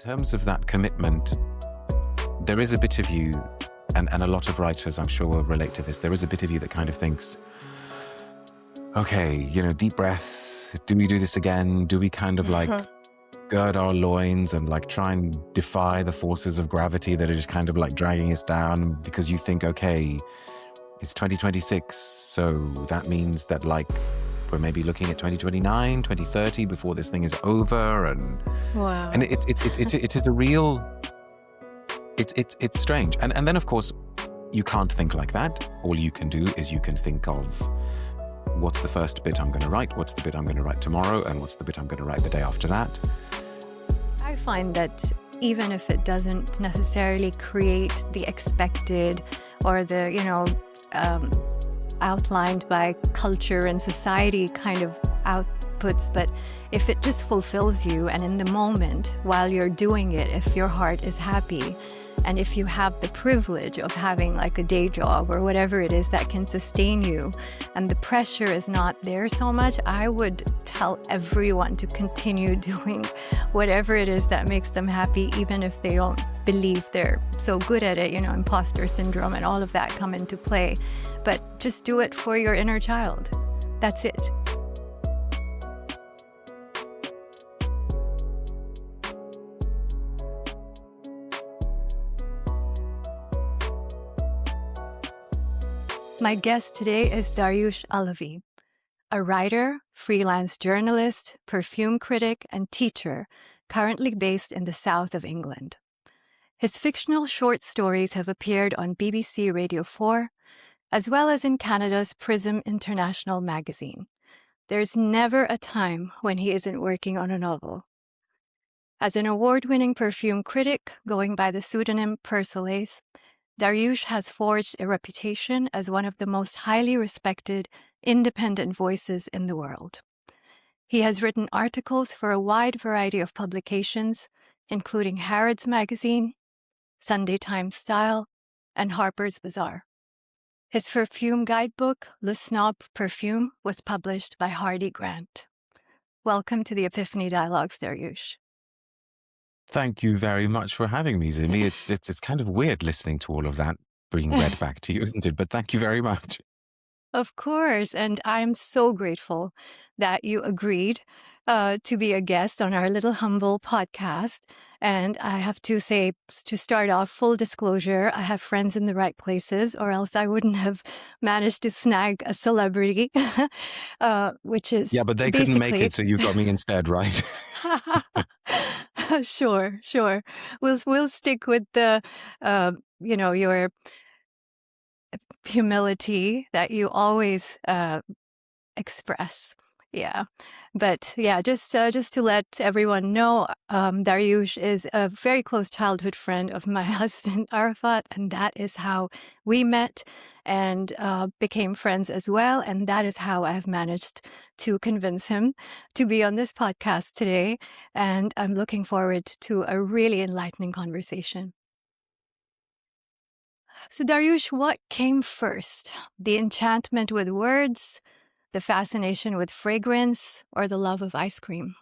terms of that commitment, there is a bit of you, and a lot of writers I'm sure will relate to this, there is a bit of you that kind of thinks, okay, deep breath, do we do this again? Do we kind of like gird our loins and like try and defy the forces of gravity that are just kind of like dragging us down, because you think, okay, it's 2026, so that means that like we're maybe looking at 2029, 2030 before this thing is over, and Wow. and it is a real, it's strange, and then of course you can't think like that. All you can do is you can think of what's the first bit I'm going to write, what's the bit I'm going to write tomorrow, and what's the bit I'm going to write the day after that. I find that even if it doesn't necessarily create the expected or the, outlined by culture and society kind of outputs, but if it just fulfills you and in the moment while you're doing it, if your heart is happy, and if you have the privilege of having like a day job or whatever it is that can sustain you, and the pressure is not there so much, I would tell everyone to continue doing whatever it is that makes them happy, even if they don't believe they're so good at it. Imposter syndrome and all of that come into play. But just do it for your inner child. That's it. My guest today is Dariush Alavi, a writer, freelance journalist, perfume critic, and teacher currently based in the south of England. His fictional short stories have appeared on BBC Radio 4, as well as in Canada's Prism International magazine. There's never a time when he isn't working on a novel. As an award-winning perfume critic going by the pseudonym Persolaise, Dariush has forged a reputation as one of the most highly respected, independent voices in the world. He has written articles for a wide variety of publications, including Harrods Magazine, Sunday Times Style, and Harper's Bazaar. His perfume guidebook, Le Snob Perfume, was published by Hardy Grant. Welcome to the Epiphany Dialogues, Dariush. Thank you very much for having me, Zimmy. It's kind of weird listening to all of that being read back to you, isn't it? But thank you very much. Of course, and I'm so grateful that you agreed to be a guest on our little humble podcast. And I have to say, to start off, full disclosure, I have friends in the right places, or else I wouldn't have managed to snag a celebrity, which is Yeah, but they couldn't make it, so you got me instead, right? Sure. We'll stick with the, your humility that you always express. Yeah. But yeah, just to let everyone know, Dariush is a very close childhood friend of my husband, Arafat, and that is how we met and became friends as well. And that is how I've managed to convince him to be on this podcast today. And I'm looking forward to a really enlightening conversation. So Dariush, what came first? The enchantment with words, the fascination with fragrance, or the love of ice cream?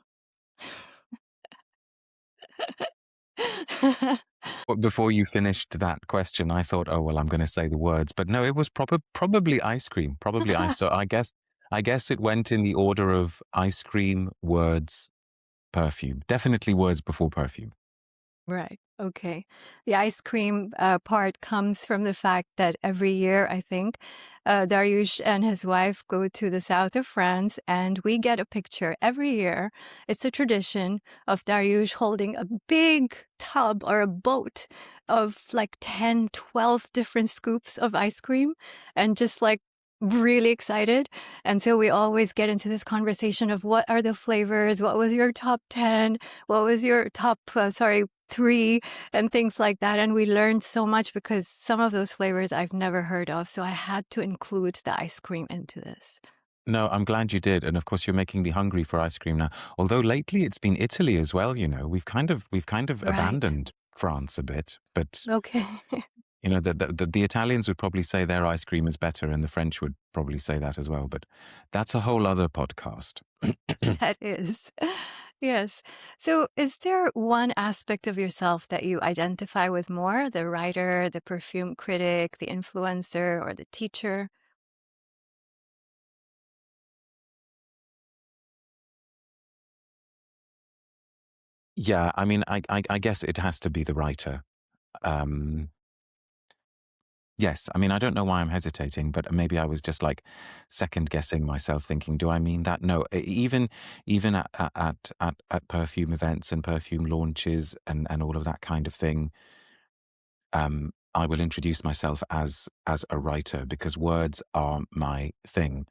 Before you finished that question, I thought, oh, well, I'm going to say the words. But no, it was probably ice cream, probably ice. So I guess it went in the order of ice cream, words, perfume. Definitely words before perfume. Right. Okay. The ice cream part comes from the fact that every year, I think, Dariush and his wife go to the south of France, and we get a picture every year. It's a tradition of Dariush holding a big tub or a boat of like 10, 12 different scoops of ice cream, and just like really excited. And so we always get into this conversation of what are the flavors, what was your top 10, what was your top 3, and things like that. And we learned so much because some of those flavors I've never heard of, so I had to include the ice cream into this. No, I'm glad you did. And of course, you're making me hungry for ice cream now. Although lately it's been Italy as well, We've kind of Right. abandoned France a bit, but Okay. You know, the Italians would probably say their ice cream is better, and the French would probably say that as well. But that's a whole other podcast. That is. Yes. So, is there one aspect of yourself that you identify with more? The writer, the perfume critic, the influencer, or the teacher? Yeah, I mean, I guess it has to be the writer. Um, yes, I mean, I don't know why I'm hesitating, but maybe I was just like second guessing myself, thinking, do I mean that? No, even at perfume events and perfume launches and all of that kind of thing, I will introduce myself as a writer because words are my thing,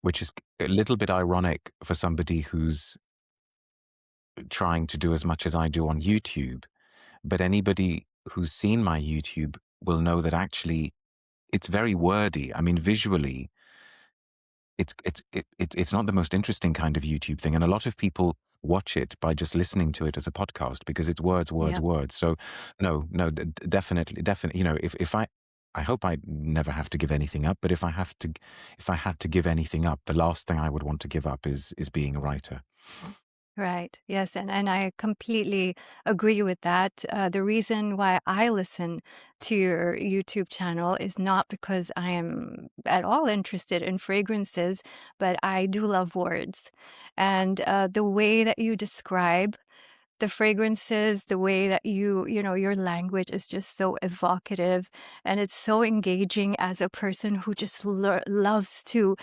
which is a little bit ironic for somebody who's trying to do as much as I do on YouTube. But anybody who's seen my YouTube will know that actually it's very wordy. I mean, visually, it's not the most interesting kind of YouTube thing, and a lot of people watch it by just listening to it as a podcast because it's words, words, Yeah. words. So, no, definitely, definitely. You know, if I hope I never have to give anything up, but if I had to give anything up, the last thing I would want to give up is being a writer. Right. Yes. And I completely agree with that. The reason why I listen to your YouTube channel is not because I am at all interested in fragrances, but I do love words. And the way that you describe the fragrances, the way that your language is just so evocative and it's so engaging as a person who just loves to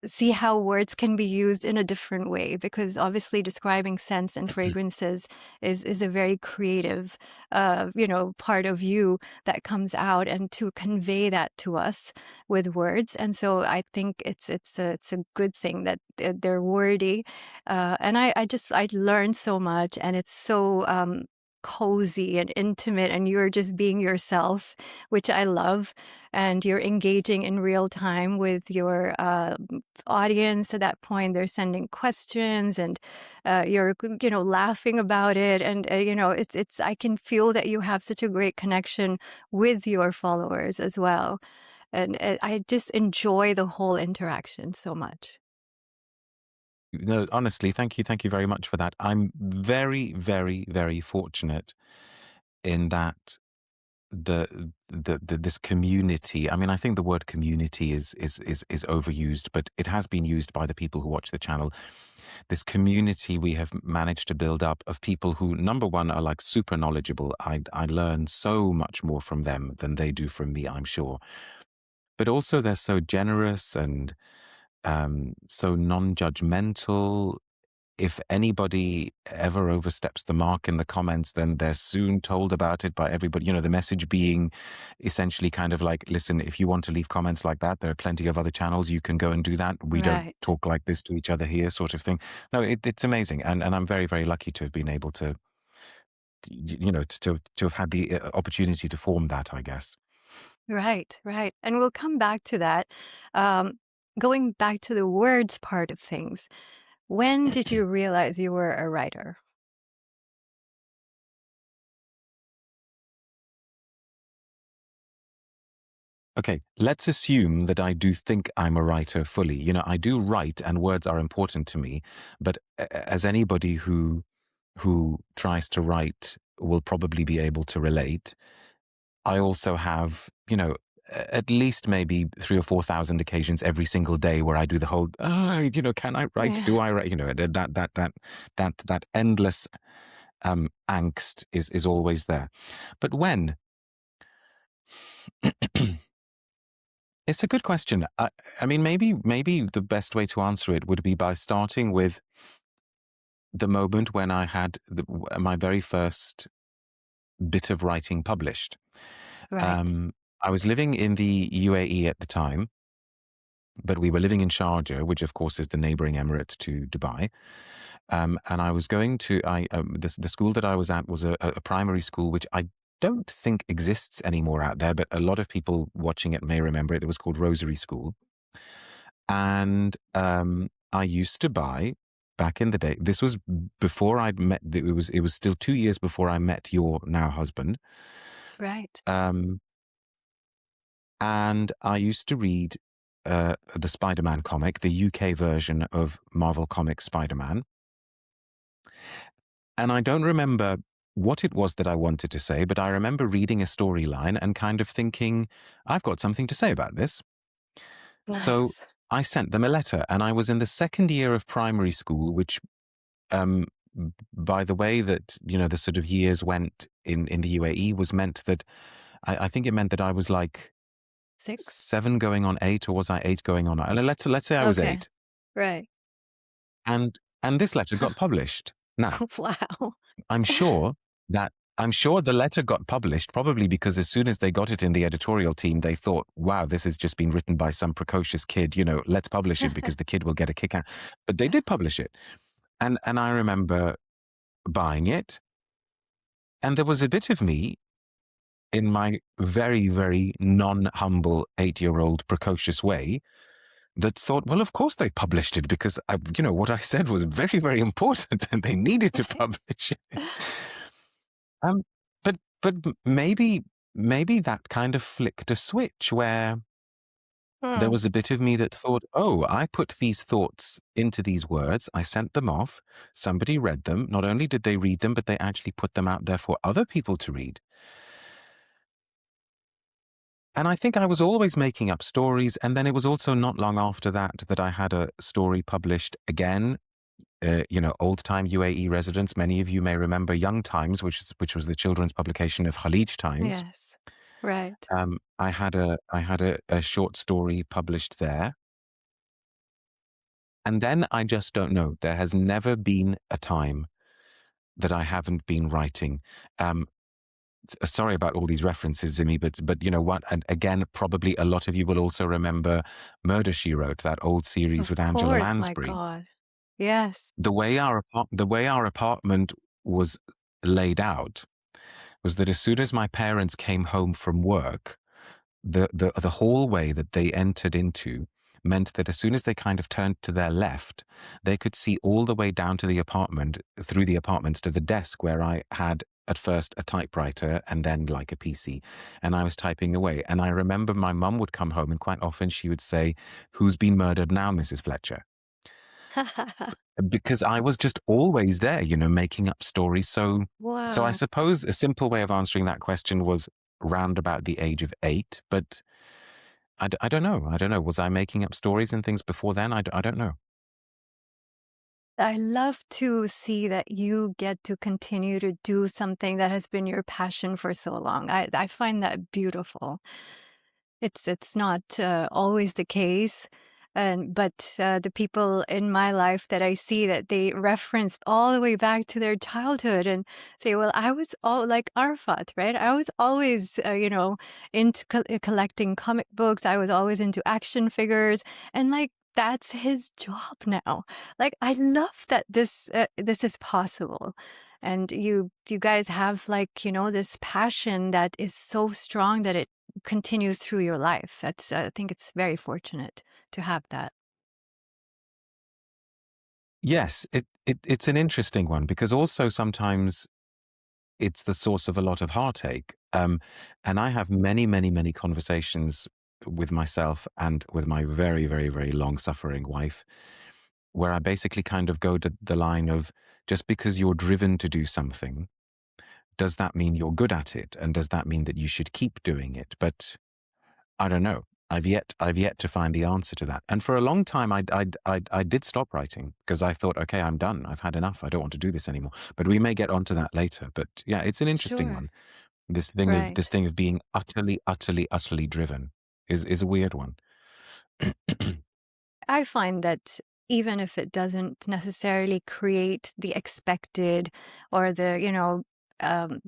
see how words can be used in a different way, because obviously describing scents and fragrances is a very creative part of you that comes out, and to convey that to us with words. And so I think it's a good thing that they're wordy, and I learned so much, and it's so cozy and intimate, and you're just being yourself, which I love. And you're engaging in real time with your audience. At that point, they're sending questions, and you're laughing about it. And it's I can feel that you have such a great connection with your followers as well. And I just enjoy the whole interaction so much. No, honestly, thank you very much for that. I'm very, very, very fortunate in that this community. I mean, I think the word community is overused, but it has been used by the people who watch the channel. This community we have managed to build up of people who, number one, are like super knowledgeable. I learn so much more from them than they do from me, I'm sure. But also they're so generous and so non-judgmental. If anybody ever oversteps the mark in the comments, then they're soon told about it by everybody. You know, the message being essentially kind of like, listen, if you want to leave comments like that, there are plenty of other channels. You can go and do that. We don't Right. talk like this to each other here, sort of thing. No, it's amazing. And I'm very, very lucky to have been able to, to have had the opportunity to form that, I guess. Right, right. And we'll come back to that. Um, Going back to the words part of things, when did you realize you were a writer? Okay, let's assume that I do think I'm a writer fully. You know, I do write and words are important to me, but as anybody who tries to write will probably be able to relate, I also have, at least maybe 3 or 4 thousand occasions every single day where I do the whole, can I write? Do Yeah. I write? That endless angst is always there. But when? It's a good question. I mean, maybe the best way to answer it would be by starting with the moment when I had my very first bit of writing published. Right, Um, I was living in the UAE at the time, but we were living in Sharjah, which of course is the neighboring emirate to Dubai. And I was going to the school that I was at was a primary school, which I don't think exists anymore out there, but a lot of people watching it may remember it. It was called Rosary School. And I used to buy back in the day. This was before I'd met. It was still 2 years before I met your now husband. right. and I used to read the Spider-Man comic, the UK version of Marvel Comics Spider-Man. And I don't remember what it was that I wanted to say, but I remember reading a storyline and kind of thinking, I've got something to say about this. So Nice. I sent them a letter, and I was in the second year of primary school, which, um, by the way that, the sort of years went in the UAE, was meant that I think it meant that I was like 6? 7 going on 8, or was I 8 going on 9? Let's say I was Okay. 8. Right. And this letter got published. Now, Wow. I'm sure I'm sure the letter got published, probably because as soon as they got it in the editorial team, they thought, wow, this has just been written by some precocious kid, let's publish it because the kid will get a kick out. But they did publish it. And I remember buying it. And there was a bit of me in my very, very non-humble 8-year-old precocious way that thought, well, of course they published it because what I said was very, very important and they needed to publish it. Um, but maybe that kind of flicked a switch where there Hmm. was a bit of me that thought, oh, I put these thoughts into these words, I sent them off, somebody read them. Not only did they read them, but they actually put them out there for other people to read. And I think I was always making up stories. And then it was also not long after that I had a story published again. Old-time UAE residents. Many of you may remember Young Times, which was the children's publication of Khalij Times. Yes. Right. I had a short story published there. And then I just don't know. There has never been a time that I haven't been writing. Sorry about all these references, Zimmy, but you know what? And again, probably a lot of you will also remember Murder, She Wrote, that old series Of with Angela course, my Lansbury. God. Yes. The way our apartment was laid out was that as soon as my parents came home from work, the hallway that they entered into meant that as soon as they kind of turned to their left, they could see all the way down to the apartment, through the apartments to the desk where I had at first a typewriter and then like a PC, and I was typing away. And I remember my mum would come home and quite often she would say, "Who's been murdered now, Mrs. Fletcher?" Because I was just always there, making up stories. So I Wow. suppose a simple way of answering that question was round about the age of 8, but I don't know. I don't know. Was I making up stories and things before then? I don't know. I love to see that you get to continue to do something that has been your passion for so long. I find that beautiful. It's not always the case, but the people in my life that I see that they reference all the way back to their childhood and say, "Well, I was all like Arafat, right? I was always, into collecting comic books. I was always into action figures, and like." That's his job now. Like I love that this is possible, and you guys have like this passion that is so strong that it continues through your life. That's I think it's very fortunate to have that. Yes, it's an interesting one because also sometimes it's the source of a lot of heartache. And I have many, many, many conversations with myself and with my very, very, very long-suffering wife, where I basically kind of go to the line of, just because you're driven to do something, does that mean you're good at it? And does that mean that you should keep doing it? But I don't know. I've yet to find the answer to that. And for a long time, I did stop writing because I thought, okay, I'm done. I've had enough. I don't want to do this anymore. But we may get onto that later. But yeah, it's an interesting Sure. one. This thing of being utterly, utterly, utterly driven is a weird one. I find that even if it doesn't necessarily create the expected or the, um,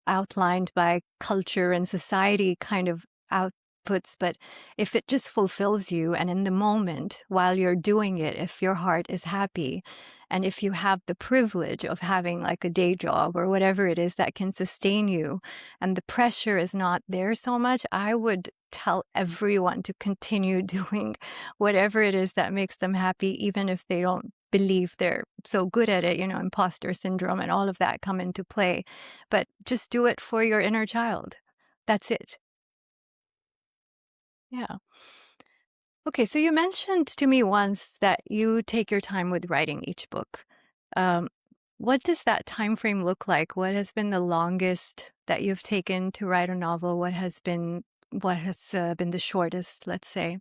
outlined by culture and society kind of outputs, but if it just fulfills you and in the moment while you're doing it, if your heart is happy and if you have the privilege of having like a day job or whatever it is that can sustain you and the pressure is not there so much, I would tell everyone to continue doing whatever it is that makes them happy, even if they don't believe they're so good at it, imposter syndrome and all of that come into play. But just do it for your inner child. That's it. Yeah. Okay, so you mentioned to me once that you take your time with writing each book. Um, what does that time frame look like? What has been the longest that you've taken to write a novel? What has been the shortest, let's say?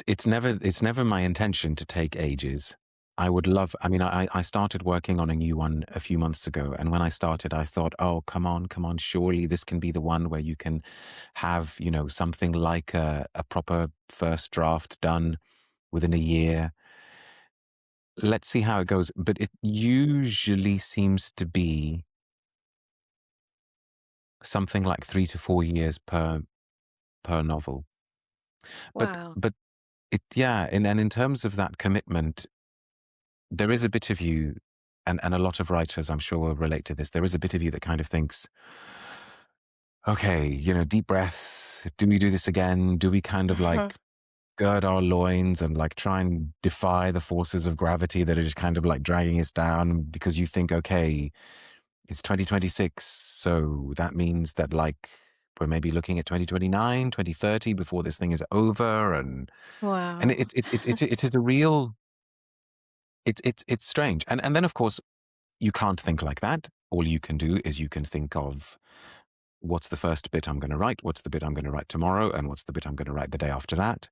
It's never my intention to take ages. I mean, I started working on a new one a few months ago. And when I started, I thought, oh, come on, surely this can be the one where you can have, something like a proper first draft done within a year. Let's see how it goes. But it usually seems to be something like 3 to 4 years per novel. But Wow. but yeah, and in terms of that commitment, there is a bit of you, and a lot of writers, I'm sure, will relate to this. There is a bit of you that kind of thinks, okay, deep breath. Do we do this again? Do we kind of like gird our loins and like try and defy the forces of gravity that are just kind of like dragging us down because you think, okay, it's 2026. So that means that like we're maybe looking at 2029, 2030 before this thing is over. And Wow. it is a real, it's strange. And then of course, you can't think like that. All you can do is you can think of what's the first bit I'm going to write, what's the bit I'm going to write tomorrow, and what's the bit I'm going to write the day after that.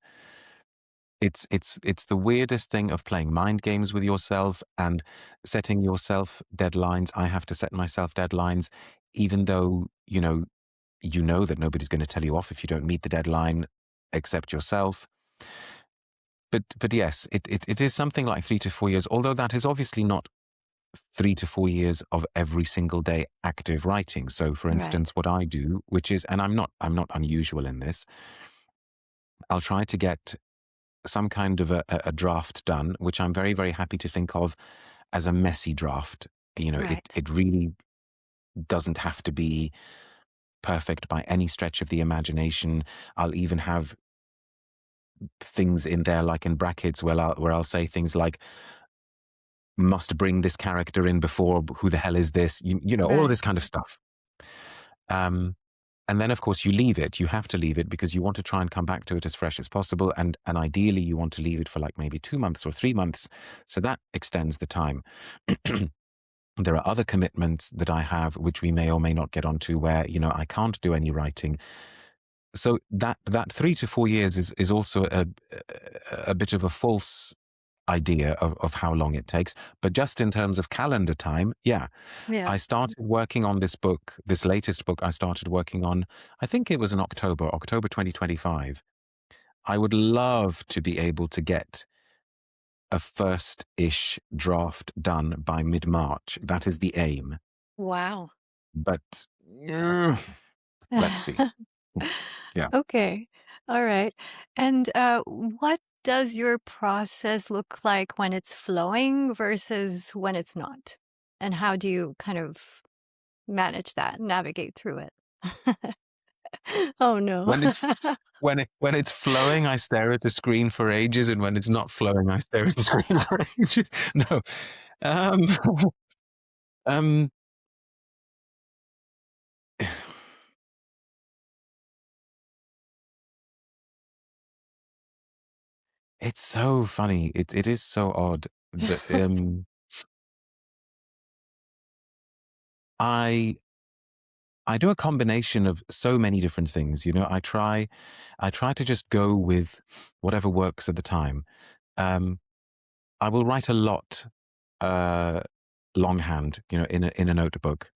It's the weirdest thing of playing mind games with yourself and setting yourself deadlines. I have to set myself deadlines, even though you know that nobody's going to tell you off if you don't meet the deadline, except yourself. But yes, it is something like 3 to 4 years. Although that is obviously not 3 to 4 years of every single day active writing. So, for Right. instance, what I do, which is, and I'm not unusual in this, I'll try to get some kind of a draft done, which I'm very, very happy to think of as a messy draft. It Right. it really doesn't have to be perfect by any stretch of the imagination. I'll even have things in there, like in brackets, where I'll say things like, must bring this character in before, who the hell is this? All of Right. this kind of stuff. Um, and then, of course, you leave it. You have to leave it because you want to try and come back to it as fresh as possible. And ideally, you want to leave it for like maybe 2 months or 3 months. So that extends the time. There are other commitments that I have, which we may or may not get onto, where, I can't do any writing. So that 3 to 4 years is also a bit of a false idea of how long it takes. But just in terms of calendar time, yeah, Yeah. I started working on this book, this latest book I started working on, I think it was in October 2025. I would love to be able to get a first-ish draft done by mid-March. That is the aim. Wow. But let's see. Yeah. Okay. All right. And what does your process look like when it's flowing versus when it's not? And how do you kind of manage that, navigate through it? Oh no. When it's when it's flowing, I stare at the screen for ages, and when it's not flowing, I stare at the screen for ages. No. Um, um, it's so funny. It is so odd. But I I do a combination of so many different things. I try to just go with whatever works at the time. Um, I will write a lot uh, longhand, in a notebook.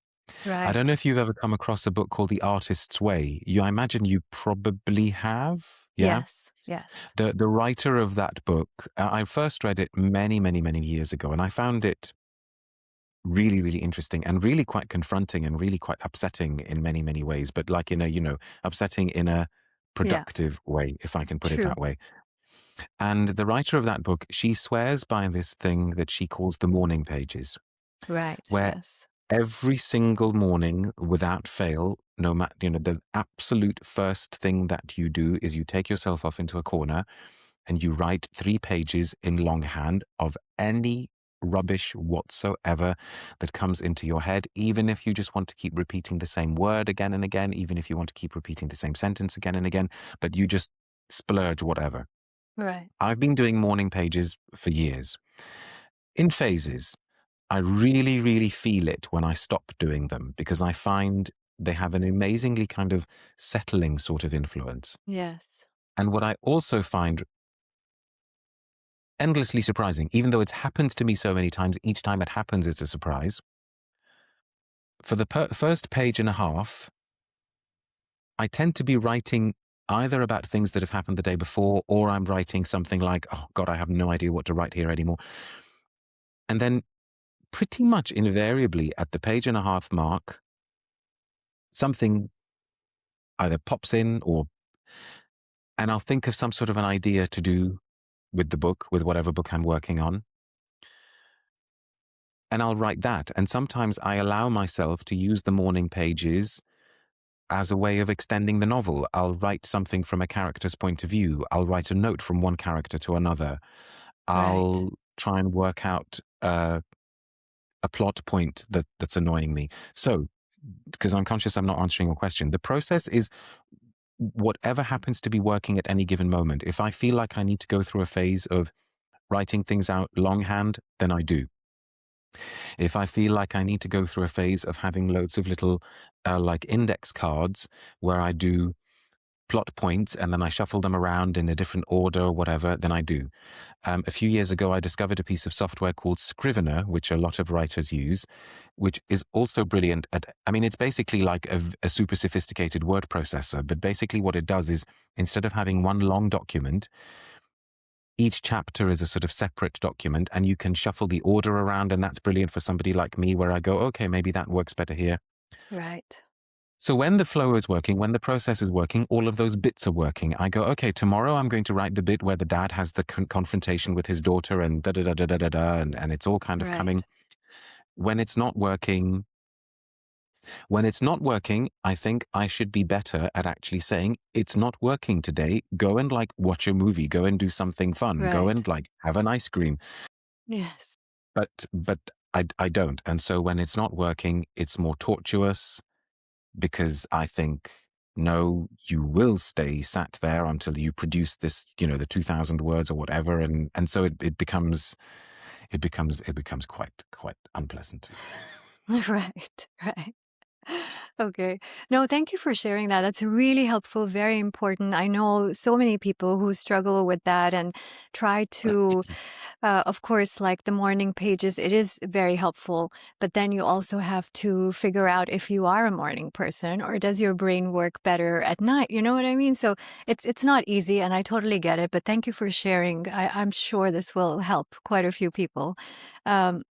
I don't know Right. if you've ever come across a book called The Artist's Way. I imagine you probably have. Yeah. Yes. Yes. The writer of that book, I first read it many, many, many years ago, and I found it really, really interesting and really quite confronting and really quite upsetting in many, many ways, but like in a, upsetting in a Yeah. productive way, if I can put it True. that way. And the writer of that book, she swears by this thing that she calls the morning pages, Right. where Yes. every single morning without fail, no matter, the absolute first thing that you do is you take yourself off into a corner and you write 3 pages in longhand of any rubbish whatsoever that comes into your head, even if you just want to keep repeating the same word again and again, even if you want to keep repeating the same sentence again and again, but you just splurge whatever. Right. I've been doing morning pages for years in phases. I really, really feel it when I stop doing them because I find they have an amazingly kind of settling sort of influence. Yes. And what I also find endlessly surprising, even though it's happened to me so many times, each time it happens, it's a surprise. For the first page and a half, I tend to be writing either about things that have happened the day before, or I'm writing something like, oh God, I have no idea what to write here anymore. And then pretty much invariably at the page and a half mark, something either pops in and I'll think of some sort of an idea to do with the book, with whatever book I'm working on. And I'll write that. And sometimes I allow myself to use the morning pages as a way of extending the novel. I'll write something from a character's point of view. I'll write a note from one character to another. Right. I'll try and work out a plot point that's annoying me. So, because I'm conscious I'm not answering your question, the process is whatever happens to be working at any given moment. If I feel like I need to go through a phase of writing things out longhand, then I do. If I feel like I need to go through a phase of having loads of little like index cards where I do plot points and then I shuffle them around in a different order or whatever, then I do. A few years ago, I discovered a piece of software called Scrivener, which a lot of writers use, which is also brilliant it's basically like a super sophisticated word processor, but basically what it does is instead of having one long document, each chapter is a sort of separate document and you can shuffle the order around, and that's brilliant for somebody like me where I go, okay, maybe that works better here. Right. So when the flow is working, when the process is working, all of those bits are working. I go, okay, tomorrow I'm going to write the bit where the dad has the confrontation with his daughter and da-da-da-da-da-da, and it's all kind of coming. Right. When it's not working, I think I should be better at actually saying, it's not working today. Go and like watch a movie, go and do something fun, go and Right. like have an ice cream. Yes. But I don't. And so when it's not working, it's more tortuous, because I think, no, you will stay sat there until you produce this, the 2,000 words or whatever. And so it becomes quite unpleasant. Right. Right. Okay. No, thank you for sharing that. That's really helpful, very important. I know so many people who struggle with that and try to, of course, like the morning pages, it is very helpful. But then you also have to figure out if you are a morning person or does your brain work better at night? You know what I mean? So it's not easy, and I totally get it. But thank you for sharing. I'm sure this will help quite a few people. And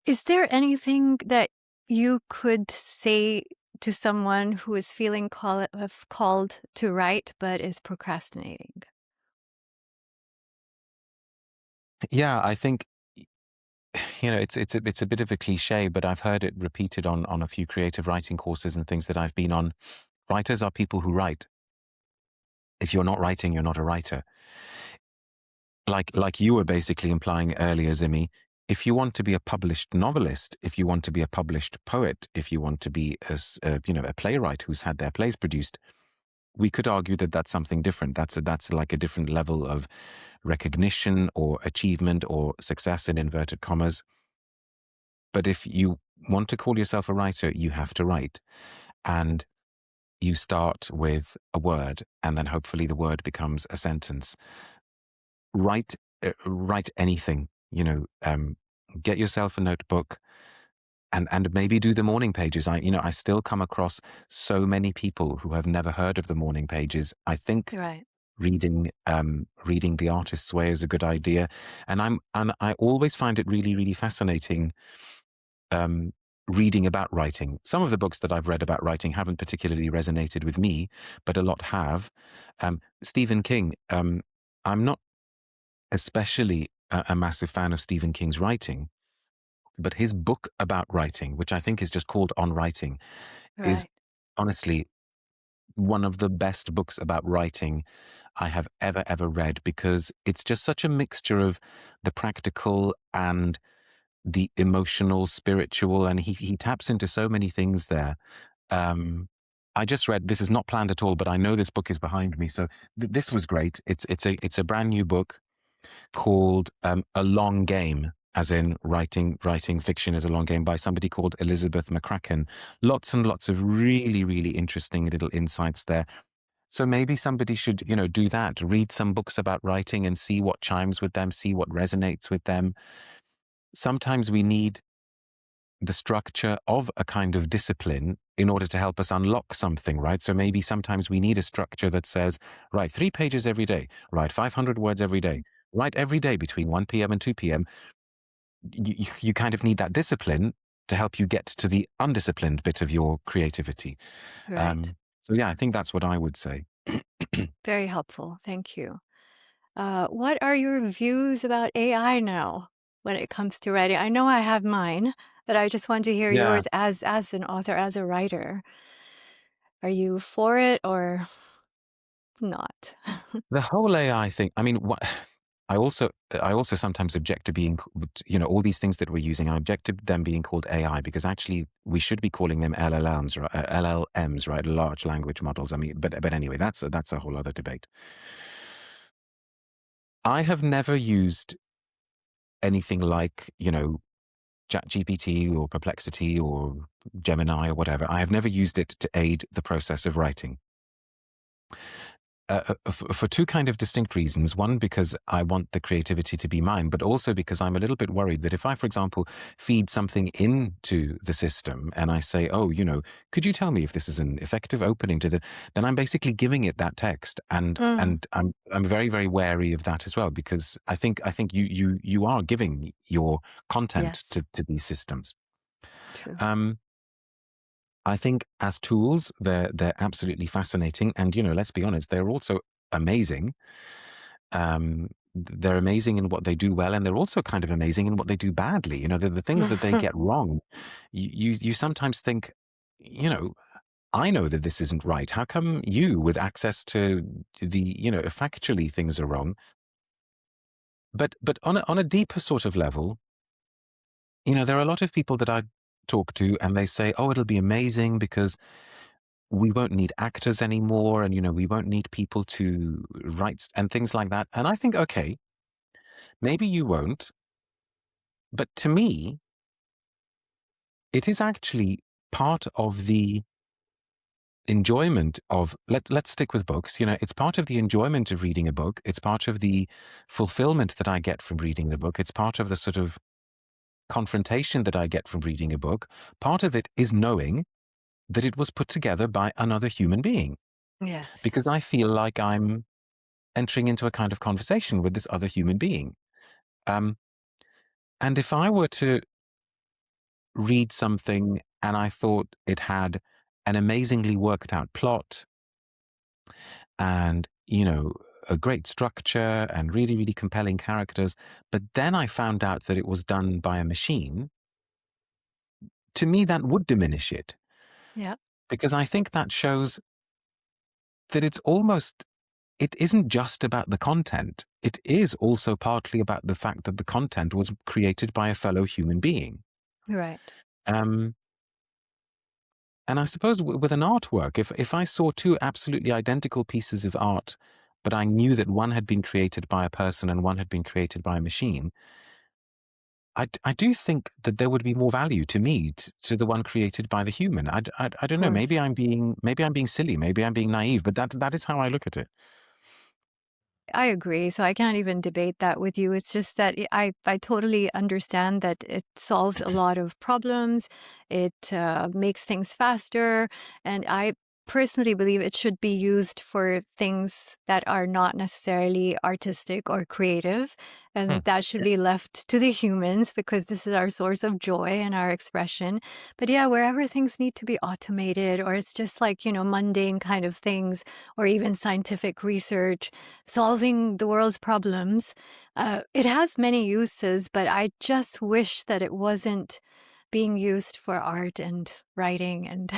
is there anything that you could say to someone who is feeling called to write but is procrastinating? Yeah, I think, it's a bit of a cliche, but I've heard it repeated on a few creative writing courses and things that I've been on. Writers are people who write. If you're not writing, you're not a writer. Like you were basically implying earlier, Zimmy, if you want to be a published novelist, if you want to be a published poet, if you want to be a playwright who's had their plays produced, we could argue that that's something different. That's like a different level of recognition or achievement or success in inverted commas. But if you want to call yourself a writer, you have to write. And you start with a word, and then hopefully the word becomes a sentence. Write anything, get yourself a notebook and maybe do the morning pages. I still come across so many people who have never heard of the morning pages. I think Right. reading The Artist's Way is a good idea. And I always find it really, really fascinating reading about writing. Some of the books that I've read about writing haven't particularly resonated with me, but a lot have. Stephen King, I'm not especially a massive fan of Stephen King's writing, but his book about writing, which I think is just called On Writing, is Right. honestly one of the best books about writing I have ever read, because it's just such a mixture of the practical and the emotional, spiritual, and he taps into so many things there. I just read, this is not planned at all, but I know this book is behind me, so this was great. It's a brand new book called A Long Game, as in writing fiction is a long game, by somebody called Elizabeth McCracken. Lots and lots of really interesting little insights there. So maybe somebody should, do that, read some books about writing and see what chimes with them, see what resonates with them. Sometimes we need the structure of a kind of discipline in order to help us unlock something, right? So maybe sometimes we need a structure that says, write 3 pages every day, write 500 words every day, write every day between 1 p.m. and 2 p.m. You kind of need that discipline to help you get to the undisciplined bit of your creativity. Right. So yeah, I think that's what I would say. Very helpful. Thank you. What are your views about AI now when it comes to writing? I know I have mine, but I just want to hear Yeah. yours as an author, as a writer. Are you for it or not? The whole AI thing, I mean, I also sometimes object to being, all these things that we're using, I object to them being called AI, because actually we should be calling them LLMs, right? LLMs, right? Large language models. I mean, but anyway, that's a whole other debate. I have never used anything like, ChatGPT or Perplexity or Gemini or whatever. I have never used it to aid the process of writing. For two kind of distinct reasons. One, because I want the creativity to be mine, but also because I'm a little bit worried that if I, for example, feed something into the system and I say, oh, could you tell me if this is an effective opening to then I'm basically giving it that text. And I'm very wary of that as well, because I think you are giving your content Yes, to these systems. true. I think as tools, they're absolutely fascinating, and let's be honest, they're also amazing. They're amazing in what they do well, and they're also kind of amazing in what they do badly. The things that they get wrong. You sometimes think, I know that this isn't right. How come you, with access to the, factually things are wrong? But on a deeper sort of level, there are a lot of people that I talk to, and they say, oh, it'll be amazing because we won't need actors anymore, and we won't need people to write and things like that. And I think, okay, maybe you won't, but to me, it is actually part of the enjoyment of, let's stick with books. It's part of the enjoyment of reading a book. It's part of the fulfillment that I get from reading the book. It's part of the sort of confrontation that I get from reading a book. Part of it is knowing that it was put together by another human being, Yes. because I feel like I'm entering into a kind of conversation with this other human being. And if I were to read something and I thought it had an amazingly worked out plot and, a great structure and really compelling characters, but then I found out that it was done by a machine, to me, that would diminish it. Yeah. Because I think that shows that it isn't just about the content. It is also partly about the fact that the content was created by a fellow human being. Right. Um, and I suppose with an artwork, if I saw two absolutely identical pieces of art, but I knew that one had been created by a person and one had been created by a machine, I do think that there would be more value to me to the one created by the human. I don't know. Maybe Course. I'm being silly. Maybe I'm being naive. But that is how I look at it. I agree. So I can't even debate that with you. It's just that I totally understand that it solves a lot of problems. It makes things faster. And I personally believe it should be used for things that are not necessarily artistic or creative. Hmm. And that should be left to the humans, because this is our source of joy and our expression. But yeah, wherever things need to be automated, or it's just like, mundane kind of things, or even scientific research, solving the world's problems. It has many uses, but I just wish that it wasn't being used for art and writing, and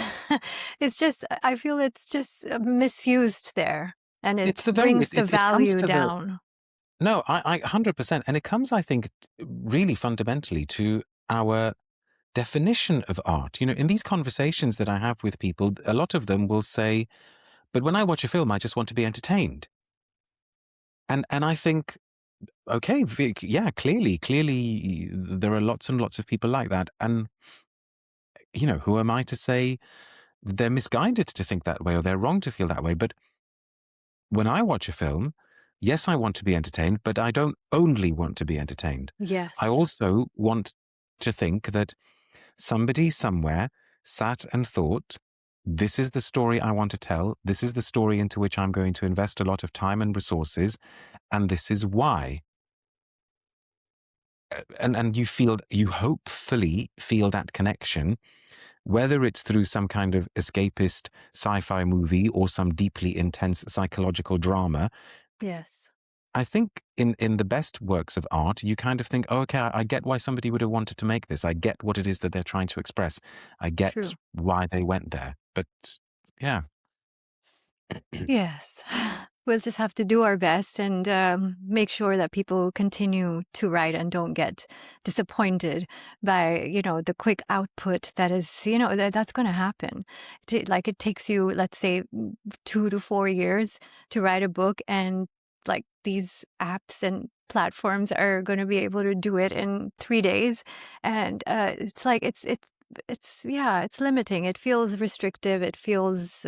I feel it's just misused there, and It's it the very, brings the it comes value to the, down. no, I 100%. And it comes, I think, really fundamentally to our definition of art. In these conversations that I have with people, a lot of them will say, but when I watch a film, I just want to be entertained. And I think, okay, yeah, clearly there are lots and lots of people like that. And, who am I to say they're misguided to think that way or they're wrong to feel that way? But when I watch a film, yes, I want to be entertained, but I don't only want to be entertained. I Yes, also want to think that somebody somewhere sat and thought, this is the story I want to tell. This is the story into which I'm going to invest a lot of time and resources. And this is why. And you hopefully feel that connection, whether it's through some kind of escapist sci-fi movie or some deeply intense psychological drama. yes, I think in the best works of art, you kind of think, oh, okay, I get why somebody would have wanted to make this. I get what it is that they're trying to express. I get true. why they went there. But yeah. Yes. We'll just have to do our best and make sure that people continue to write and don't get disappointed by, the quick output that is, that's going to happen. Like it takes you, let's say, 2 to 4 years to write a book, and like these apps and platforms are going to be able to do it in 3 days. And it's like, it's limiting. It feels restrictive. It feels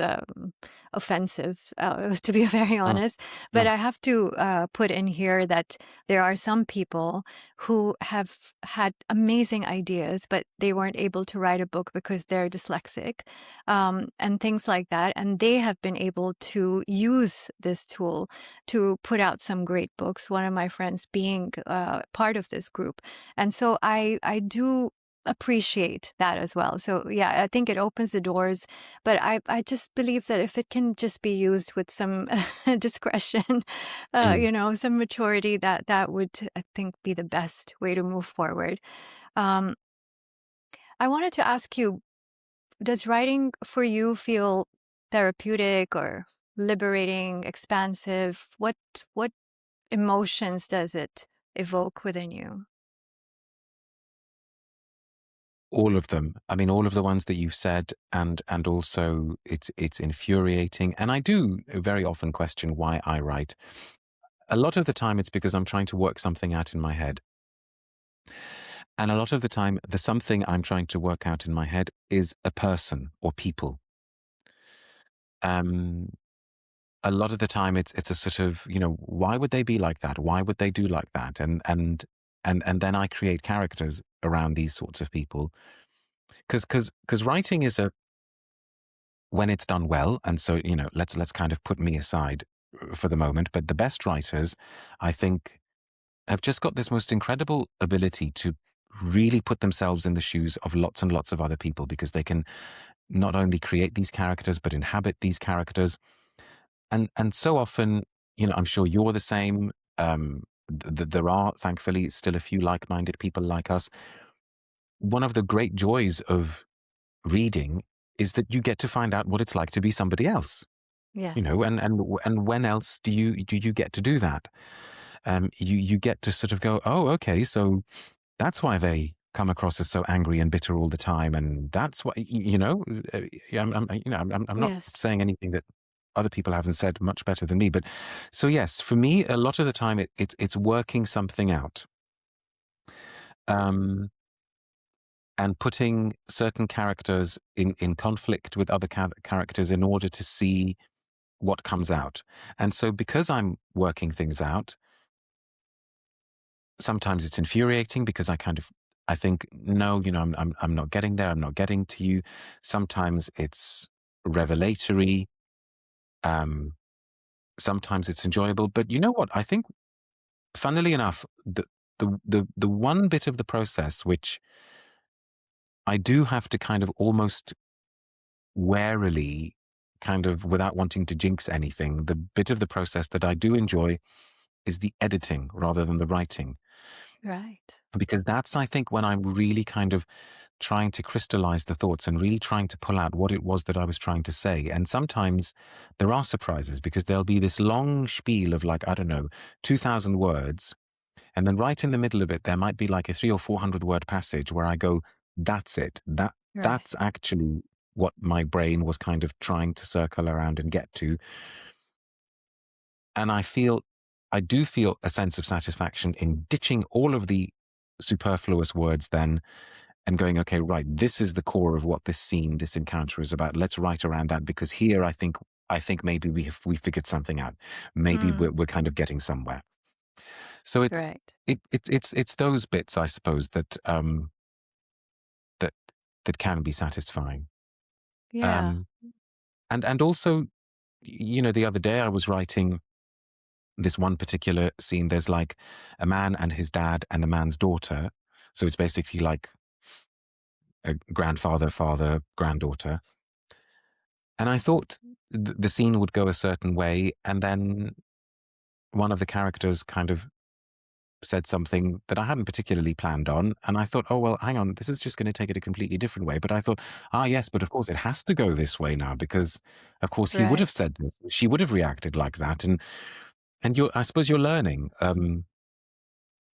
offensive, to be very Oh, honest. But no. I have to put in here that there are some people who have had amazing ideas, but they weren't able to write a book because they're dyslexic, and things like that. And they have been able to use this tool to put out some great books. One of my friends being part of this group. And so I do appreciate that as well. So yeah, I think it opens the doors, but I just believe that if it can just be used with some discretion, Mm. some maturity, that would, I think, be the best way to move forward. Um, I wanted to ask you, does writing for you feel therapeutic or liberating, expansive? What emotions does it evoke within you? All of them. I mean, all of the ones that you've said, and also it's infuriating. And I do very often question why I write. A lot of the time, it's because I'm trying to work something out in my head. And a lot of the time, the something I'm trying to work out in my head is a person or people. Um, a lot of the time, it's a sort of, why would they be like that? Why would they do like that? And then I create characters around these sorts of people. Because writing is when it's done well, and so let's kind of put me aside for the moment. But the best writers, I think, have just got this most incredible ability to really put themselves in the shoes of lots and lots of other people, because they can not only create these characters but inhabit these characters. And so often, I'm sure you're the same. There are thankfully still a few like-minded people like us. One of the great joys of reading is that you get to find out what it's like to be somebody else. Yes. And when else do you get to do that? You get to sort of go, oh, okay, so that's why they come across as so angry and bitter all the time, and that's why I'm not Yes. saying anything that other people haven't said much better than me, but so yes, for me, a lot of the time it's working something out, um, and putting certain characters in conflict with other characters in order to see what comes out. And so because I'm working things out, sometimes it's infuriating because I think, no, I'm not getting there. I'm not getting to you. Sometimes it's revelatory. Um, Sometimes it's enjoyable. But you know what? I think, funnily enough, the one bit of the process which I do have to kind of almost warily, kind of without wanting to jinx anything, the bit of the process that I do enjoy is the editing rather than the writing. Right. Because that's, I think, when I'm really kind of trying to crystallize the thoughts and really trying to pull out what it was that I was trying to say. And sometimes there are surprises because there'll be this long spiel of like, I don't know, 2,000 words. And then right in the middle of it, there might be like a 300 or 400 word passage where I go, that's it. Right. That's actually what my brain was kind of trying to circle around and get to. And I do feel a sense of satisfaction in ditching all of the superfluous words then and going, okay, right, this is the core of what this scene, this encounter is about. Let's write around that because here I think maybe we figured something out. Maybe Mm, we're kind of getting somewhere. So right. it's those bits, I suppose, that that can be satisfying. Yeah. Um, and also, the other day I was writing this one particular scene. There's like a man and his dad and the man's daughter. So it's basically like a grandfather, father, granddaughter. And I thought the scene would go a certain way. And then one of the characters kind of said something that I hadn't particularly planned on. And I thought, oh, well, hang on, this is just going to take it a completely different way. But I thought, yes, but of course it has to go this way now because, of course, he would Right. have said this. She would have reacted like that. And I suppose you're learning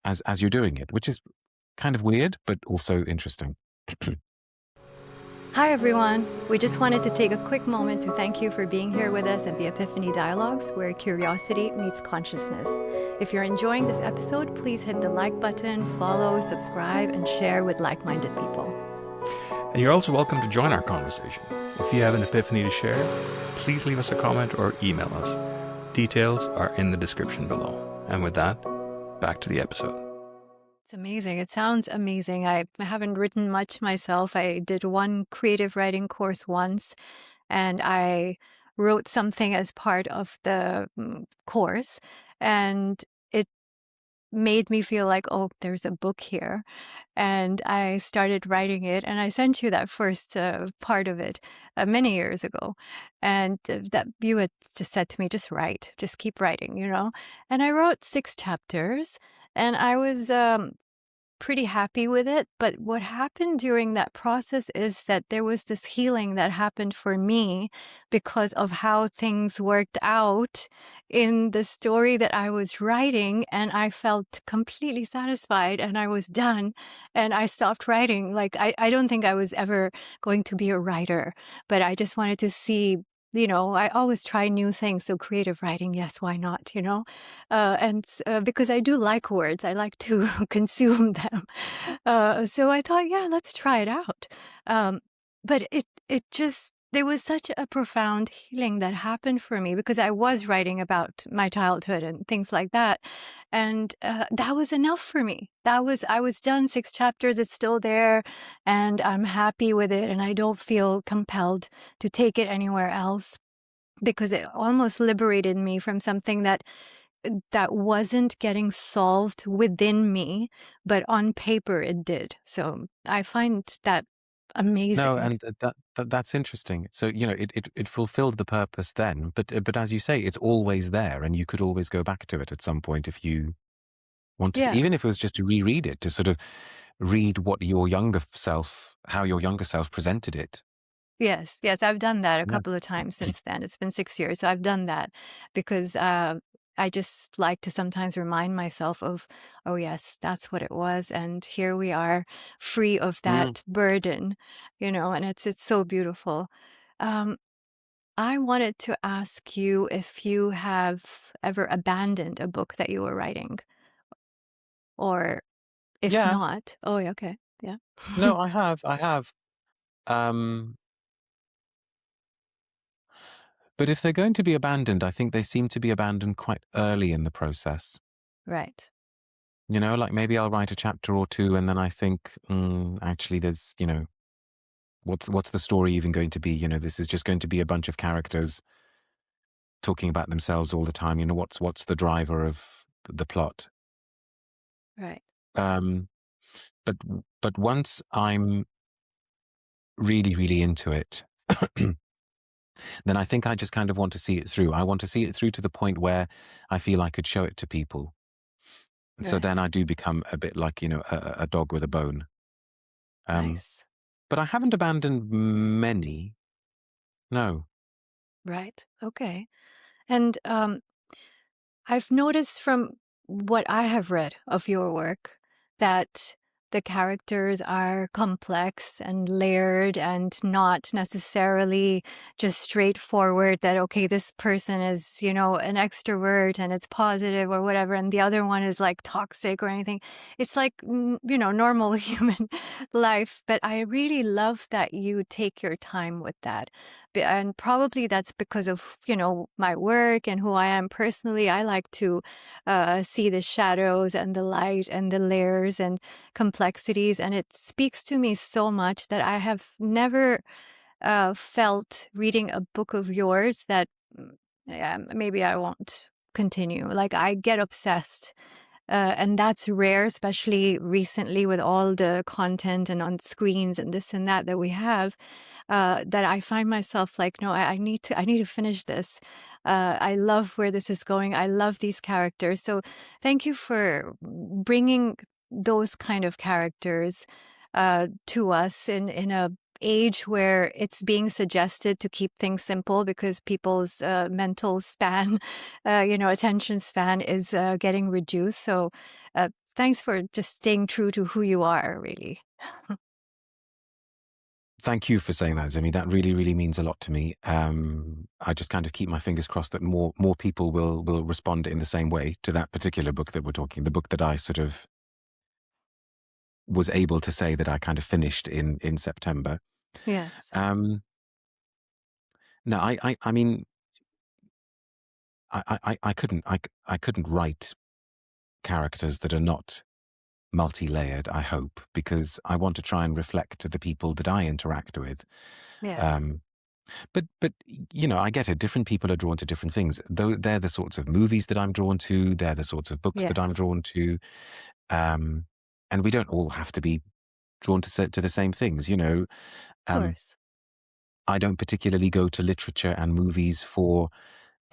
as you're doing it, which is kind of weird, but also interesting. Hi, everyone. We just wanted to take a quick moment to thank you for being here with us at the Epiphany Dialogues, where curiosity meets consciousness. If you're enjoying this episode, please hit the like button, follow, subscribe, and share with like-minded people. And you're also welcome to join our conversation. If you have an epiphany to share, please leave us a comment or email us. Details are in the description below. And with that, back to the episode. It's amazing. It sounds amazing. I haven't written much myself. I did one creative writing course once, and I wrote something as part of the course, and it made me feel like, oh, there's a book here. And I started writing it, and I sent you that first part of it many years ago. And that you had just said to me, just write, just keep writing, And I wrote 6 chapters, and I was pretty happy with it. But what happened during that process is that there was this healing that happened for me because of how things worked out in the story that I was writing. And I felt completely satisfied and I was done and I stopped writing. Like, I don't think I was ever going to be a writer, but I just wanted to see. I always try new things. So creative writing, yes, why not, because I do like words, I like to consume them. So I thought, yeah, let's try it out. But there was such a profound healing that happened for me because I was writing about my childhood and things like that. And that was enough for me. I was done 6 chapters. It's still there and I'm happy with it. And I don't feel compelled to take it anywhere else because it almost liberated me from something that wasn't getting solved within me, but on paper it did. So I find that No, amazing. and that's interesting. So it fulfilled the purpose then, but as you say, it's always there, and you could always go back to it at some point if you wanted to, Yeah. even if it was just to reread it, to sort of read how your younger self presented it. Yes. Yes. I've done that a Yeah. couple of times since then. It's been 6 years. So I've done that because I just like to sometimes remind myself of, oh, yes, that's what it was. And here we are free of Mm. that burden, and it's so beautiful. Um, I wanted to ask you if you have ever abandoned a book that you were writing, or if Yeah. not, oh, yeah, okay, yeah. No, I have. Um, but if they're going to be abandoned, I think they seem to be abandoned quite early in the process. Right, Like maybe I'll write a chapter or two, and then I think, actually, there's, what's the story even going to be? This is just going to be a bunch of characters talking about themselves all the time. What's the driver of the plot? right, Um, but but once I'm really, really into it, then I think I just kind of want to see it through. I want to see it through to the point where I feel I could show it to people. So then Right. I do become a bit like, a dog with a bone. Nice. But I haven't abandoned many. No. Right. Okay. And I've noticed from what I have read of your work that the characters are complex and layered and not necessarily just straightforward that, okay, this person is, an extrovert and it's positive or whatever, and the other one is like toxic or anything. It's like, normal human life. But I really love that you take your time with that. And probably that's because of, my work and who I am personally. I like to see the shadows and the light and the layers and complexities. And it speaks to me so much that I have never felt reading a book of yours that yeah, maybe I won't continue. Like I get obsessed. And that's rare, especially recently with all the content and on screens and this and that we have. That I find myself like, no, I need to finish this. I love where this is going. I love these characters. So thank you for bringing those kind of characters to us in a age where it's being suggested to keep things simple because people's mental span, attention span is getting reduced. So thanks for just staying true to who you are, really. Thank you for saying that, Zimmy. That really, really means a lot to me. I just kind of keep my fingers crossed that more people will respond in the same way to that particular book that we're talking, the book that I sort of was able to say that I kind of finished in September. Yes. No, I mean, I couldn't write characters that are not multi-layered, I hope, because I want to try and reflect to the people that I interact with. Yes. But I get it. Different people are drawn to different things. Though they're the sorts of movies that I'm drawn to. They're the sorts of books that I'm Yes. drawn to. And we don't all have to be drawn to the same things. Of course. I don't particularly go to literature and movies for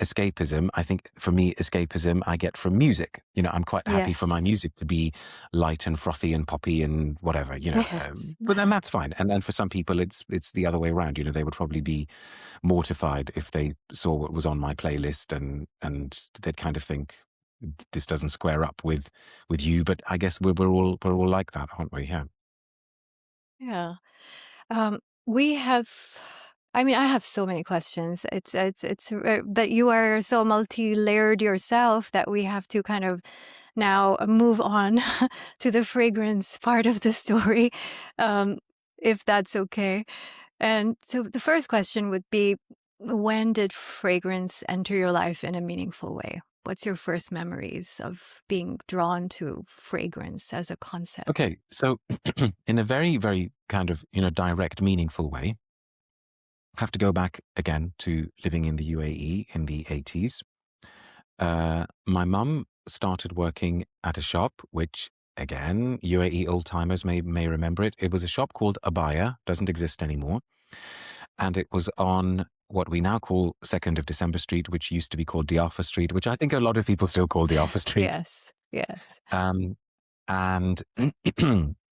escapism. I think for me, escapism I get from music. I'm quite happy for my Yes. music to be light and frothy and poppy and whatever, Yes. but then that's fine. And for some people, it's the other way around. They would probably be mortified if they saw what was on my playlist and they'd kind of think this doesn't square up with you. But I guess we're all like that, aren't we? Yeah. Yeah. We have, I mean, I have so many questions. But you are so multi-layered yourself that we have to kind of now move on to the fragrance part of the story, if that's okay. And so the first question would be, when did fragrance enter your life in a meaningful way? What's your first memories of being drawn to fragrance as a concept? Okay. So in a very, very kind of, direct, meaningful way, I have to go back again to living in the UAE in the 80s. My mum started working at a shop, which again, UAE old timers may remember it. It was a shop called Abaya, doesn't exist anymore. And it was on what we now call 2nd of December Street, which used to be called Diafa Street, which I think a lot of people still call Diafa Street. Yes, yes. And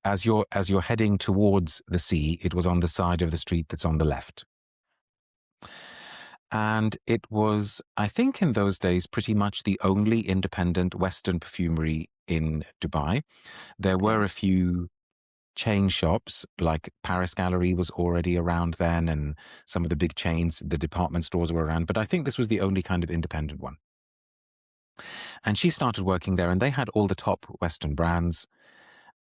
as you're heading towards the sea, it was on the side of the street that's on the left. And it was, I think in those days, pretty much the only independent Western perfumery in Dubai. There were a few chain shops, like Paris Gallery was already around then, and some of the big chains, the department stores were around. But I think this was the only kind of independent one. And she started working there, and they had all the top Western brands.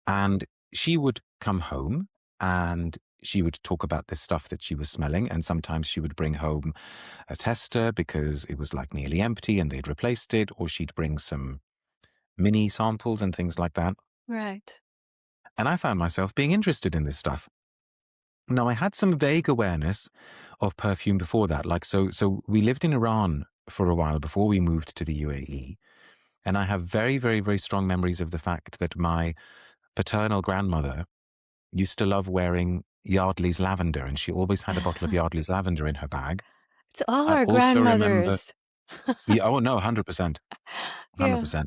And she would come home and she would talk about this stuff that she was smelling. And sometimes she would bring home a tester because it was like nearly empty and they'd replaced it, or she'd bring some mini samples and things like that. Right. And I found myself being interested in this stuff. Now, I had some vague awareness of perfume before that. Like, so we lived in Iran for a while before we moved to the UAE. And I have very, very, very strong memories of the fact that my paternal grandmother used to love wearing Yardley's lavender, and she always had a bottle of Yardley's lavender in her bag. It's all I our also remember, grandmothers. yeah, oh no, 100%. Yeah. 100%.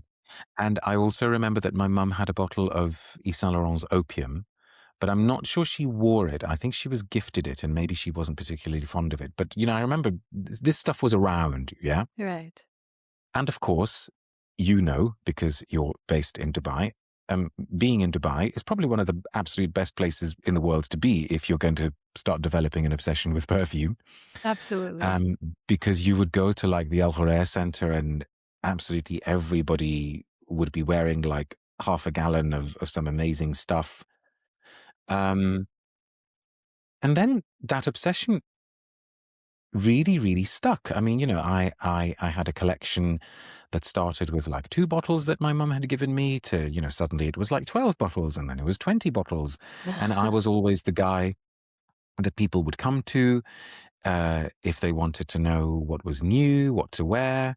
And I also remember that my mum had a bottle of Yves Saint Laurent's Opium, but I'm not sure she wore it. I think she was gifted it, and maybe she wasn't particularly fond of it. But, I remember this stuff was around, yeah? Right. And of course, because you're based in Dubai, being in Dubai is probably one of the absolute best places in the world to be if you're going to start developing an obsession with perfume. Absolutely. Because you would go to like the Al Khourea Center and absolutely everybody would be wearing like half a gallon of some amazing stuff. And then that obsession really, really stuck. I mean, I had a collection that started with like 2 bottles that my mum had given me to, suddenly it was like 12 bottles and then it was 20 bottles. And I was always the guy that people would come to if they wanted to know what was new, what to wear.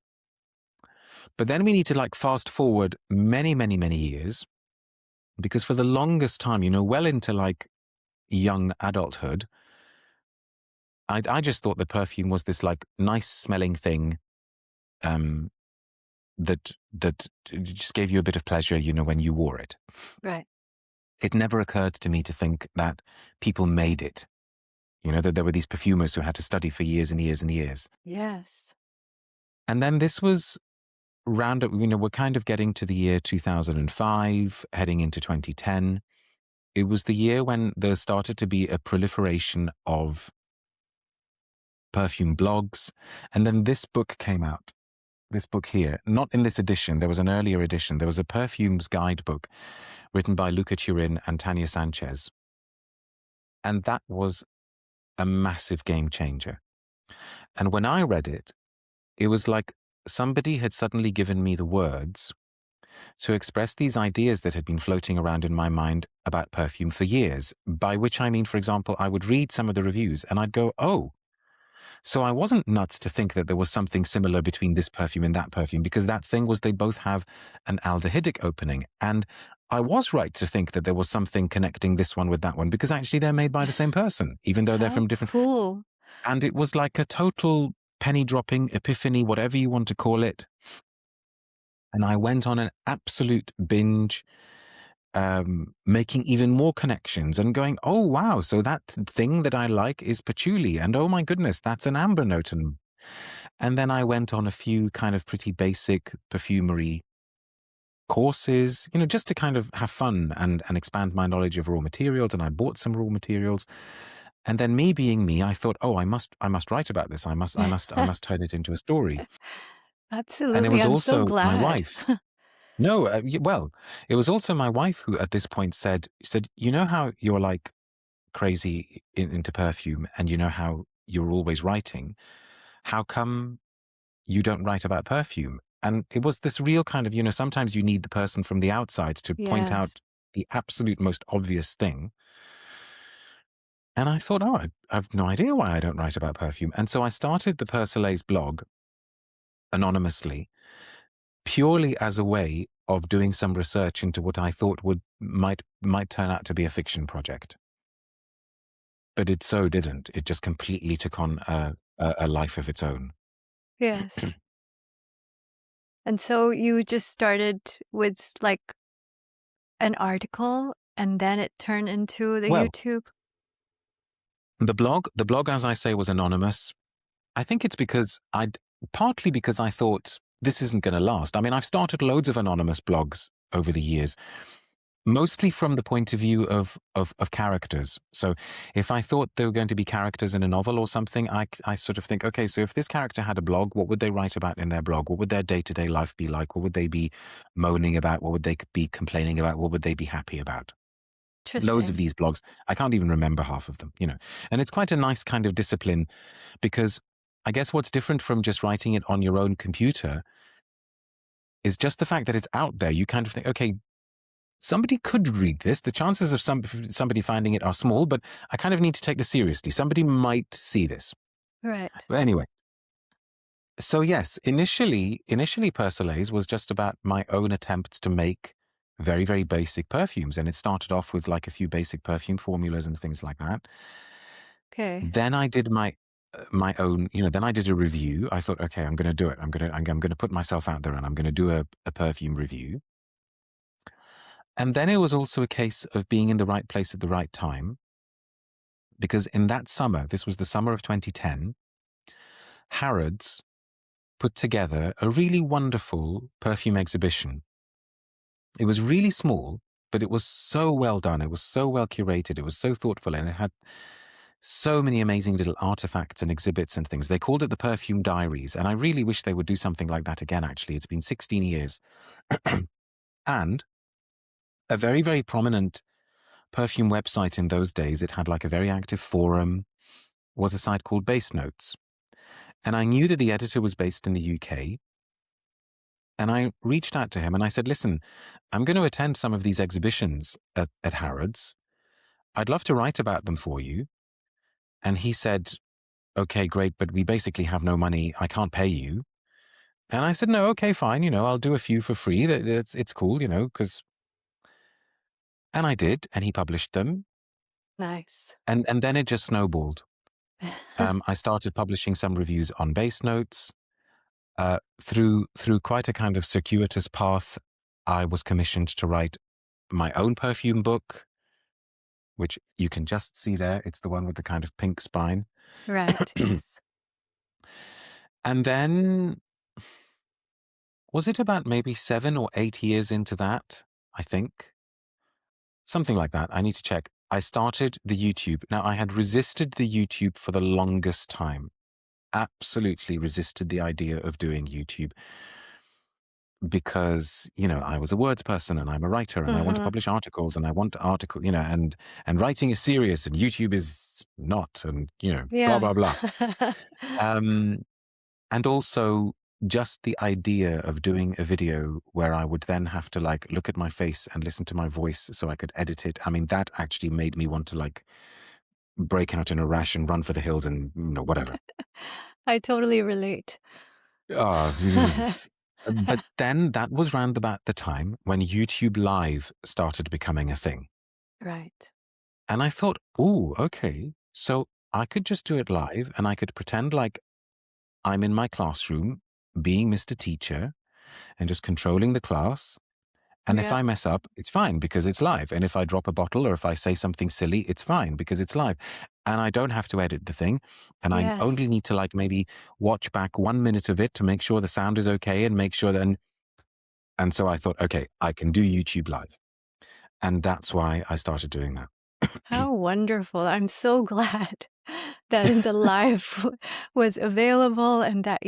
But then we need to like fast forward many, many, many years, because for the longest time, well into like young adulthood, I just thought that perfume was this like nice smelling thing that just gave you a bit of pleasure, when you wore it. Right. It never occurred to me to think that people made it, that there were these perfumers who had to study for years and years and years. Yes. And then this was round up, we're kind of getting to the year 2005, heading into 2010. It was the year when there started to be a proliferation of perfume blogs. And then this book came out. This book here, not in this edition, there was an earlier edition. There was a perfumes guidebook written by Luca Turin and Tanya Sanchez. And that was a massive game changer. And when I read it, it was like somebody had suddenly given me the words to express these ideas that had been floating around in my mind about perfume for years. By which I mean, for example, I would read some of the reviews and I'd go, oh, so I wasn't nuts to think that there was something similar between this perfume and that perfume, because that thing was they both have an aldehydic opening. And I was right to think that there was something connecting this one with that one, because actually they're made by the same person, even though they're from different. Cool. And it was like a total penny dropping epiphany, whatever you want to call it. And I went on an absolute binge, making even more connections and going, oh, wow, so that thing that I like is patchouli. And oh, my goodness, that's an amber note. And then I went on a few kind of pretty basic perfumery courses, just to kind of have fun and expand my knowledge of raw materials. And I bought some raw materials. And then me being me, I thought, oh, I must write about this. I must turn it into a story. Absolutely. And it was I'm also so glad. my wife. No, well, it was also my wife who at this point said, how you're like crazy into perfume and how you're always writing. How come you don't write about perfume? And it was this real kind of, sometimes you need the person from the outside to point out the absolute most obvious thing. And I thought, oh, I have no idea why I don't write about perfume. And so I started the Persolaise blog anonymously, purely as a way of doing some research into what I thought might turn out to be a fiction project. But it so didn't. It just completely took on a life of its own. Yes. And so you just started with like an article and then it turned into the YouTube? The blog, as I say, was anonymous. I think it's partly because I thought this isn't going to last. I mean, I've started loads of anonymous blogs over the years, mostly from the point of view of characters. So if I thought there were going to be characters in a novel or something, I sort of think, okay, so if this character had a blog, what would they write about in their blog? What would their day-to-day life be like? What would they be moaning about? What would they be complaining about? What would they be happy about? Loads of these blogs. I can't even remember half of them, And it's quite a nice kind of discipline, because I guess what's different from just writing it on your own computer is just the fact that it's out there. You kind of think, okay, somebody could read this. The chances of somebody finding it are small, but I kind of need to take this seriously. Somebody might see this. Right. But anyway, so yes, initially Persolaise was just about my own attempts to make very, very basic perfumes. And it started off with like a few basic perfume formulas and things like that. Okay. Then I did my my own, then I did a review. I thought, okay, I'm going to do it. I'm going to put myself out there and I'm going to do a perfume review. And then it was also a case of being in the right place at the right time. Because in that summer, this was the summer of 2010, Harrods put together a really wonderful perfume exhibition. It was really small, but it was so well done. It was so well curated. It was so thoughtful, and it had so many amazing little artifacts and exhibits and things. They called it the Perfume Diaries, and I really wish they would do something like that again, actually. It's been 16 years. And a very, very prominent perfume website in those days, it had like a very active forum, was a site called Base Notes. And I knew that the editor was based in the UK. And I reached out to him and I said, listen, I'm going to attend some of these exhibitions at Harrods. I'd love to write about them for you. And he said, okay, great, but we basically have no money. I can't pay you. And I said, no, okay, fine. I'll do a few for free. It's cool, because. And I did, and he published them. Nice. And then it just snowballed. I started publishing some reviews on Base Notes. Through quite a kind of circuitous path, I was commissioned to write my own perfume book, which you can just see there. It's the one with the kind of pink spine. Right. Yes. And then, was it about maybe 7 or 8 years into that, I think? Something like that. I need to check. I started the YouTube. Now, I had resisted the YouTube for the longest time. Absolutely resisted the idea of doing YouTube because, I was a words person and I'm a writer and I want to publish articles and I want article, and writing is serious and YouTube is not, and, blah, blah, blah. And also just the idea of doing a video where I would then have to look at my face and listen to my voice so I could edit it. I mean, that actually made me want to break out in a rash and run for the hills and whatever. I totally relate. But then that was round about the time when YouTube Live started becoming a thing. Right. And I thought, oh, okay, so I could just do it live and I could pretend like I'm in my classroom being Mr. Teacher and just controlling the class. And if I mess up, it's fine because it's live. And if I drop a bottle or if I say something silly, it's fine because it's live. And I don't have to edit the thing. And I only need to maybe watch back 1 minute of it to make sure the sound is okay and make sure that. And so I thought, okay, I can do YouTube Live. And that's why I started doing that. How wonderful. I'm so glad that the live was available and that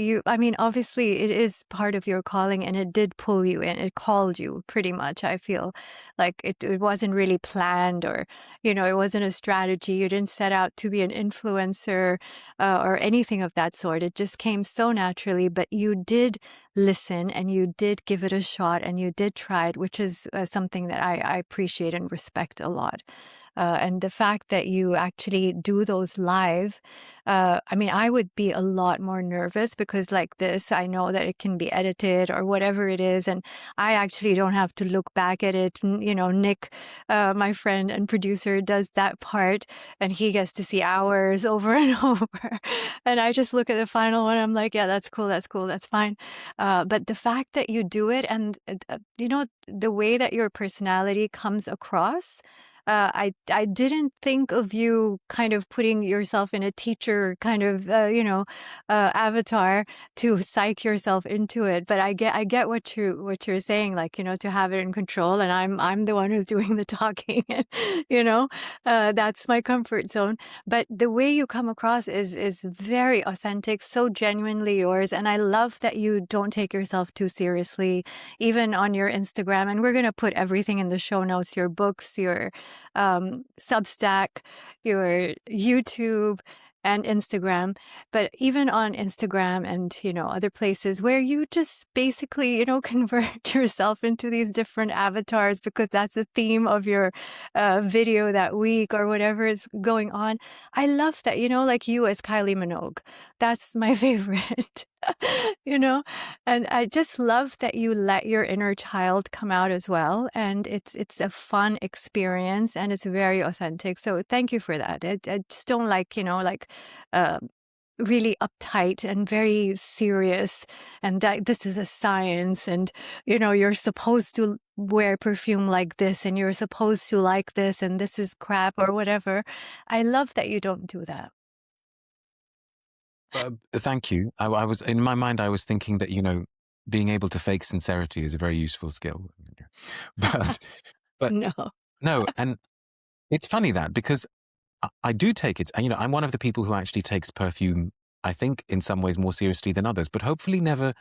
obviously it is part of your calling and it did pull you in. It called you pretty much. I feel like it wasn't really planned or, it wasn't a strategy. You didn't set out to be an influencer or anything of that sort. It just came so naturally, but you did listen and you did give it a shot and you did try it, which is something that I appreciate and respect a lot. And the fact that you actually do those live, I would be a lot more nervous because like this, I know that it can be edited or whatever it is. And I actually don't have to look back at it. Nick, my friend and producer, does that part and he gets to see hours over and over. And I just look at the final one. I'm like, yeah, that's cool. That's cool. That's fine. But the fact that you do it and, the way that your personality comes across, I didn't think of you kind of putting yourself in a teacher kind of avatar to psych yourself into it. But I get what you're saying, to have it in control, and I'm the one who's doing the talking, and that's my comfort zone. But the way you come across is very authentic, so genuinely yours, and I love that you don't take yourself too seriously, even on your Instagram. And we're gonna put everything in the show notes: your books, your Substack, your YouTube, and Instagram. But even on Instagram and, other places where you just basically, convert yourself into these different avatars because that's the theme of your video that week or whatever is going on. I love that, like you as Kylie Minogue. That's my favorite. And I just love that you let your inner child come out as well. And it's a fun experience and it's very authentic. So thank you for that. I just don't like, really uptight and very serious, and that this is a science, and you're supposed to wear perfume like this, and you're supposed to like this, and this is crap or whatever. I love that you don't do that. Thank you. I was in my mind, I was thinking that, being able to fake sincerity is a very useful skill. But, but No. no, and it's funny that because I do take it, and I'm one of the people who actually takes perfume, I think, in some ways more seriously than others, but hopefully never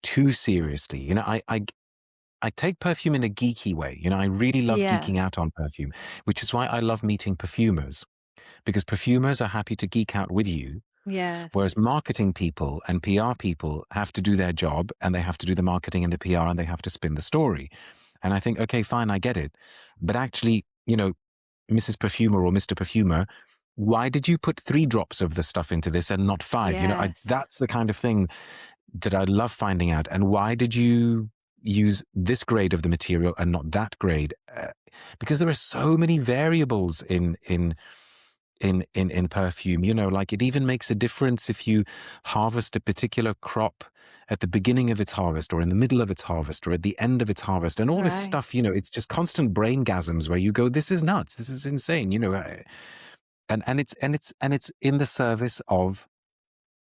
too seriously. I take perfume in a geeky way. I really love geeking Yes. out on perfume, which is why I love meeting perfumers, because perfumers are happy to geek out with you. Yes. Whereas marketing people and PR people have to do their job, and they have to do the marketing and the PR, and they have to spin the story. And I think, okay, fine, I get it. But actually, Mrs. Perfumer or Mr. Perfumer, why did you put 3 drops of the stuff into this and not 5? Yes. That's the kind of thing that I love finding out. And why did you use this grade of the material and not that grade? Because there are so many variables in perfume. Like it even makes a difference if you harvest a particular crop at the beginning of its harvest, or in the middle of its harvest, or at the end of its harvest, and all this Right. stuff. It's just constant braingasms where you go, "This is nuts. This is insane." And it's in the service of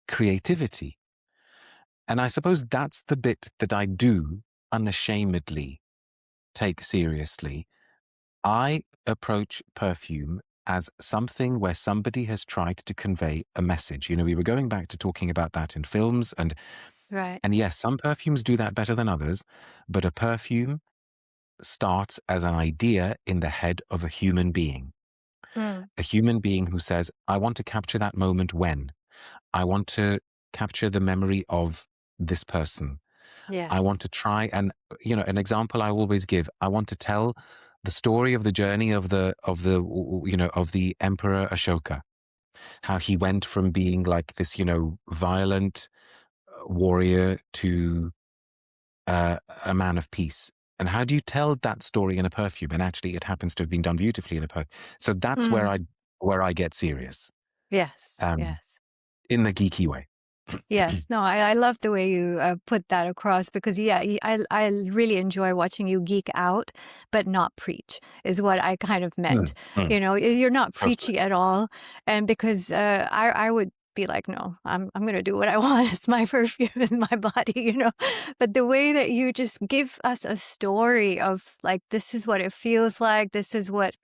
creativity. And I suppose that's the bit that I do unashamedly take seriously. I approach perfume as something where somebody has tried to convey a message. We were going back to talking about that in films, and Right. yes, some perfumes do that better than others, but a perfume starts as an idea in the head of a human being. A human being who says, I want to capture that moment when. I want to capture the memory of this person. Yes. I want to try and, an example I always give, I want to tell the story of the journey of the Emperor Ashoka, how he went from being like this, violent warrior to a man of peace. And how do you tell that story in a perfume? And actually, it happens to have been done beautifully in a perfume. So that's where I get serious. Yes. Yes. In the geeky way. Yes. No, I love the way you put that across, because I really enjoy watching you geek out, but not preach, is what I kind of meant. You're not preachy at all, and because I would be like, no, I'm going to do what I want. It's my perfume, it's my body, But the way that you just give us a story of like, this is what it feels like, this is what,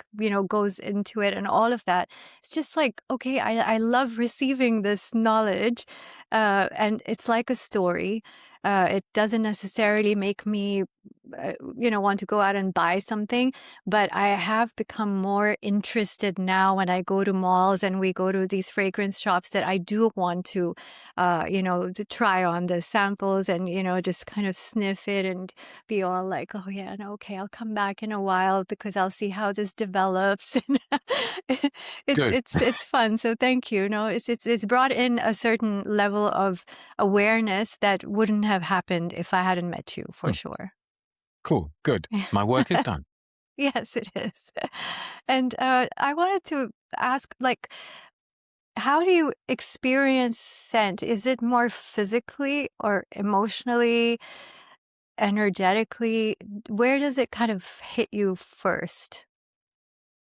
goes into it, and all of that. It's just like, okay, I love receiving this knowledge, and it's like a story. It doesn't necessarily make me want to go out and buy something, but I have become more interested now when I go to malls and we go to these fragrance shops, that I do want to, to try on the samples and, just kind of sniff it and be all like, oh yeah, no, okay, I'll come back in a while because I'll see how this develops. It's fun. So thank you. It's brought in a certain level of awareness that wouldn't have happened if I hadn't met you, for sure. Cool. Good. My work is done. Yes, it is. And I wanted to ask, like, how do you experience scent? Is it more physically or emotionally, energetically? Where does it kind of hit you first?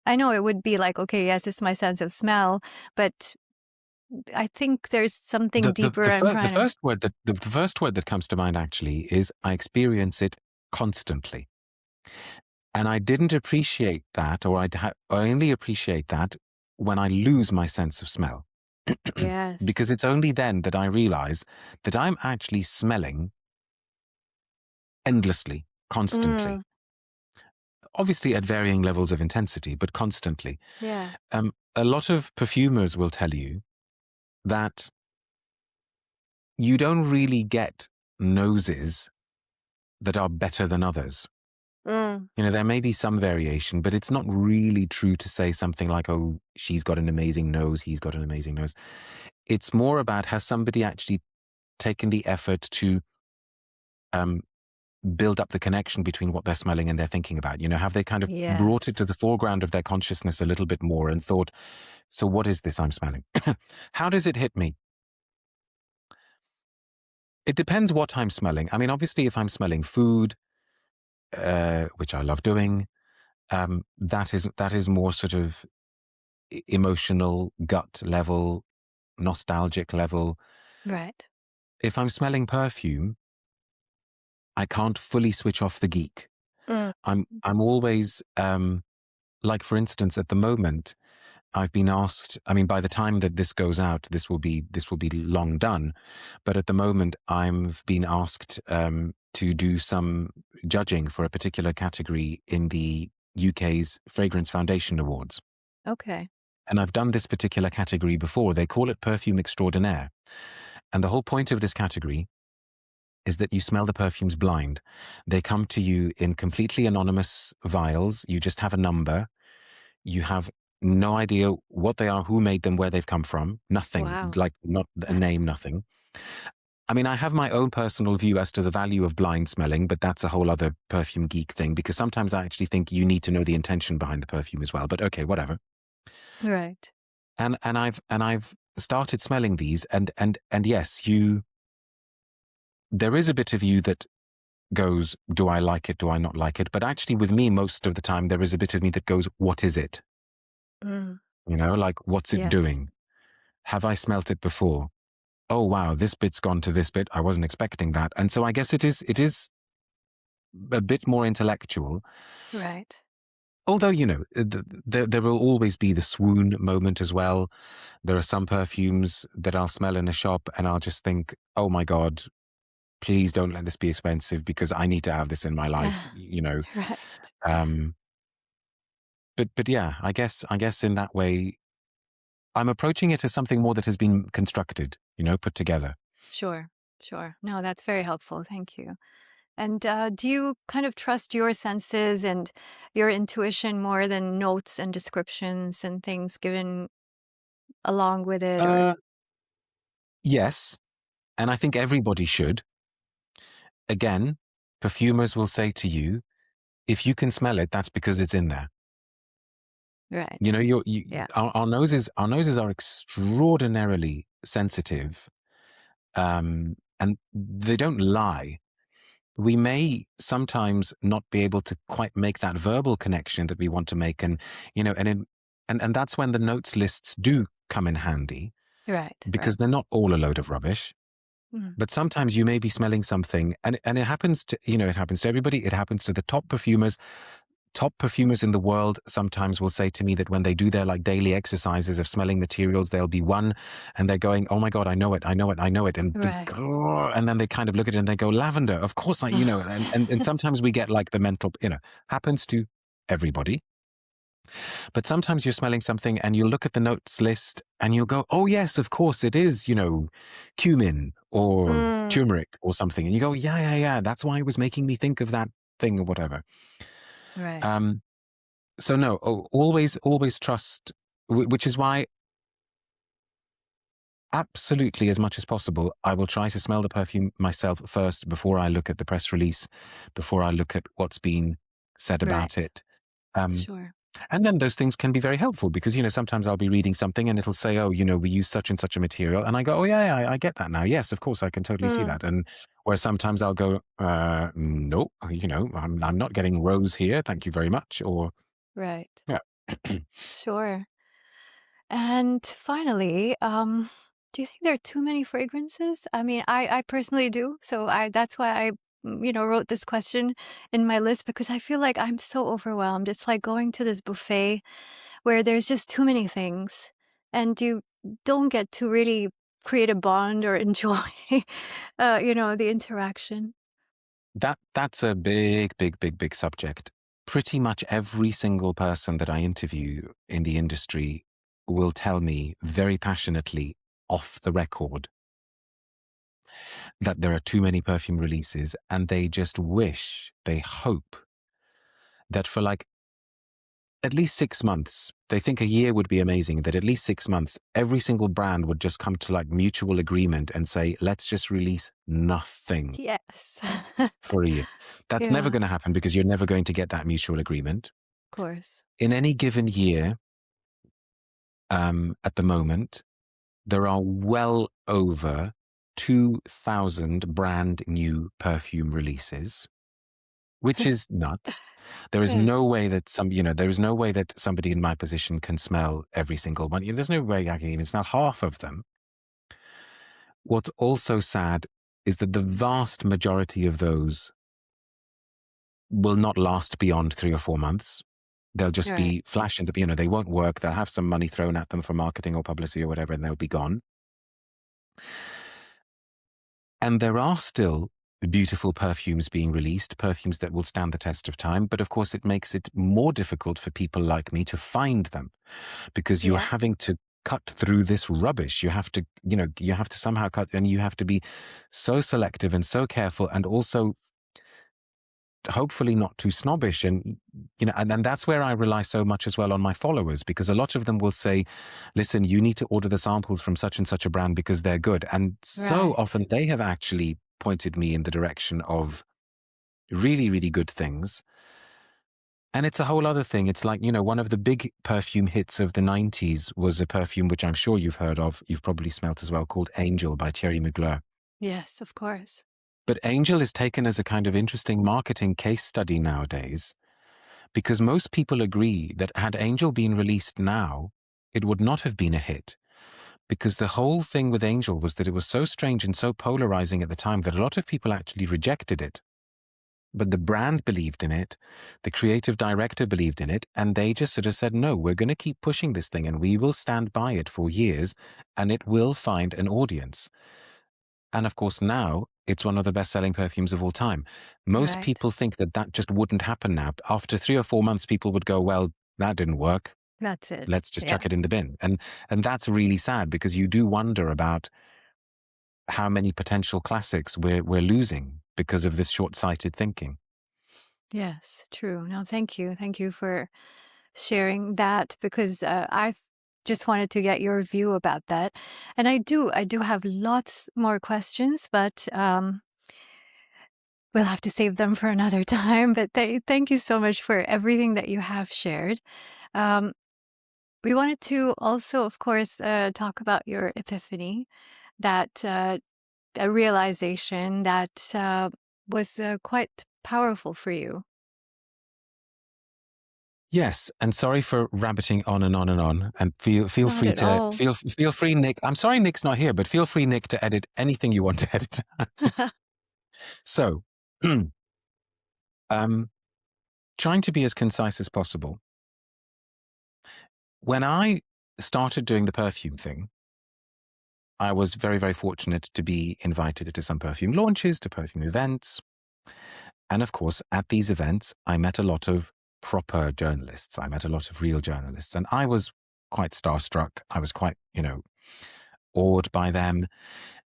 I know it would be like, okay, yes, it's my sense of smell, but I think there's something deeper. The first word that comes to mind actually is I experience it constantly. And I didn't appreciate that, or I only appreciate that when I lose my sense of smell. Yes. Because it's only then that I realize that I'm actually smelling endlessly, constantly. Obviously at varying levels of intensity, but constantly. Yeah. A lot of perfumers will tell you that you don't really get noses that are better than others. There may be some variation, but it's not really true to say something like, oh, she's got an amazing nose, he's got an amazing nose. It's more about, has somebody actually taken the effort to build up the connection between what they're smelling and they're thinking about? Have they kind of brought it to the foreground of their consciousness a little bit more and thought, so what is this I'm smelling? How does it hit me? It depends what I'm smelling. I mean, obviously, if I'm smelling food, which I love doing, that is more sort of emotional, gut level, nostalgic level. Right. If I'm smelling perfume, I can't fully switch off the geek. I'm always like, for instance, at the moment, I've been asked, I mean, by the time that this goes out, this will be long done. But at the moment, I've been asked to do some judging for a particular category in the UK's Fragrance Foundation Awards. Okay. And I've done this particular category before. They call it Perfume Extraordinaire. And the whole point of this category is that you smell the perfumes blind. They come to you in completely anonymous vials. You just have a number. You have no idea what they are, who made them, where they've come from. Nothing. Wow. Like, not a name, nothing. I mean, I have my own personal view as to the value of blind smelling, but that's a whole other perfume geek thing, because sometimes I actually think you need to know the intention behind the perfume as well. But okay, whatever. Right. And I've started smelling these, and yes, there is a bit of you that goes, do I like it? Do I not like it? But actually, with me, most of the time, there is a bit of me that goes, what is it? Like, what's it doing? Have I smelt it before? Oh, wow, this bit's gone to this bit. I wasn't expecting that. And so I guess it is a bit more intellectual. Right. Although, there will always be the swoon moment as well. There are some perfumes that I'll smell in a shop and I'll just think, oh my God, please don't let this be expensive because I need to have this in my life, Right. But yeah, I guess in that way, I'm approaching it as something more that has been constructed, put together. Sure. No, that's very helpful. Thank you. And do you kind of trust your senses and your intuition more than notes and descriptions and things given along with it? Or Yes, and I think everybody should. Again, perfumers will say to you, if you can smell it, that's because it's in there. right. Yeah. Our noses are extraordinarily sensitive, and they don't lie. We may sometimes not be able to quite make that verbal connection that we want to make, and that's when the notes lists do come in handy, Right. because they're not all a load of rubbish. But sometimes you may be smelling something, and it happens to it happens to everybody. It happens to the top perfumers. Top perfumers in the world sometimes will say to me that when they do their like daily exercises of smelling materials, they'll be one and they're going, oh my God, I know it. And, and then they kind of look at it and they go, lavender, of course, and sometimes we get like the mental, happens to everybody. But sometimes you're smelling something and you look at the notes list and you'll go, oh yes, of course it is, cumin or turmeric or something. And you go, yeah. That's why it was making me think of that thing or whatever. Right. So no, always trust, which is why absolutely as much as possible, I will try to smell the perfume myself first before I look at the press release, before I look at what's been said about it. Sure. And then those things can be very helpful because, sometimes I'll be reading something and it'll say, oh, we use such and such a material. And I go, oh yeah, I get that now. Yes, of course, I can totally see that. And where sometimes I'll go, no, I'm not getting rose here. Thank you very much. Or, Right. yeah. Sure. And finally, do you think there are too many fragrances? I mean, I personally do. So that's why I wrote this question in my list, because I feel like I'm so overwhelmed. It's like going to this buffet where there's just too many things and you don't get to really create a bond or enjoy, the interaction. That's a big subject. Pretty much every single person that I interview in the industry will tell me very passionately off the record that there are too many perfume releases, and they just wish, they hope that for like at least 6 months, they think a year would be amazing, that at least 6 months, every single brand would just come to like mutual agreement and say, let's just release nothing Yes. for a year. That's never Yeah, going to happen because you're never going to get that mutual agreement. of course. In any given year, at the moment, there are well over 2,000 brand new perfume releases, which is nuts. There is no Yes. way that there is no way that somebody in my position can smell every single one. There's no way I can even smell half of them. What's also sad is that the vast majority of those will not last beyond 3 or 4 months. They'll just Right. be flash in the, they won't work. They'll have some money thrown at them for marketing or publicity or whatever, and they'll be gone. And there are still beautiful perfumes being released, perfumes that will stand the test of time. But of course, it makes it more difficult for people like me to find them because you're Yeah. having to cut through this rubbish. You have to, you have to somehow cut, and you have to be so selective and so careful, and also hopefully not too snobbish. And and that's where I rely so much as well on my followers, because a lot of them will say, listen, you need to order the samples from such and such a brand because they're good. And so Right. often they have actually pointed me in the direction of really, really good things. And it's a whole other thing. It's like, one of the big perfume hits of the 90s was a perfume which I'm sure you've heard of, you've probably smelt as well, called Angel by Thierry Mugler. Yes, of course. But Angel is taken as a kind of interesting marketing case study nowadays, because most people agree that had Angel been released now, it would not have been a hit. Because the whole thing with Angel was that it was so strange and so polarizing at the time that a lot of people actually rejected it. But the brand believed in it, the creative director believed in it, and they just sort of said, no, we're going to keep pushing this thing and we will stand by it for years and it will find an audience. And of course, now it's one of the best-selling perfumes of all time. Most Right. people think that that just wouldn't happen now. After 3 or 4 months, people would go, well, that didn't work. That's it. Let's just Yeah. chuck it in the bin. And that's really sad, because you do wonder about how many potential classics we're losing because of this short-sighted thinking. Yes, true. No, thank you. Thank you for sharing that, because I've just wanted to get your view about that. And I do have lots more questions, but we'll have to save them for another time. But thank you so much for everything that you have shared. We wanted to also, of course, talk about your epiphany, that a realization that was quite powerful for you. Yes, and sorry for rabbiting on and on and on. And feel Not free at to all. feel free, Nick. I'm sorry Nick's not here, but feel free, Nick, to edit anything you want to edit. So, trying to be as concise as possible. When I started doing the perfume thing, I was very, very fortunate to be invited to some perfume launches, to perfume events. And of course, at these events, I met a lot of proper journalists. I met a lot of real journalists, and I was quite starstruck. I was quite, awed by them.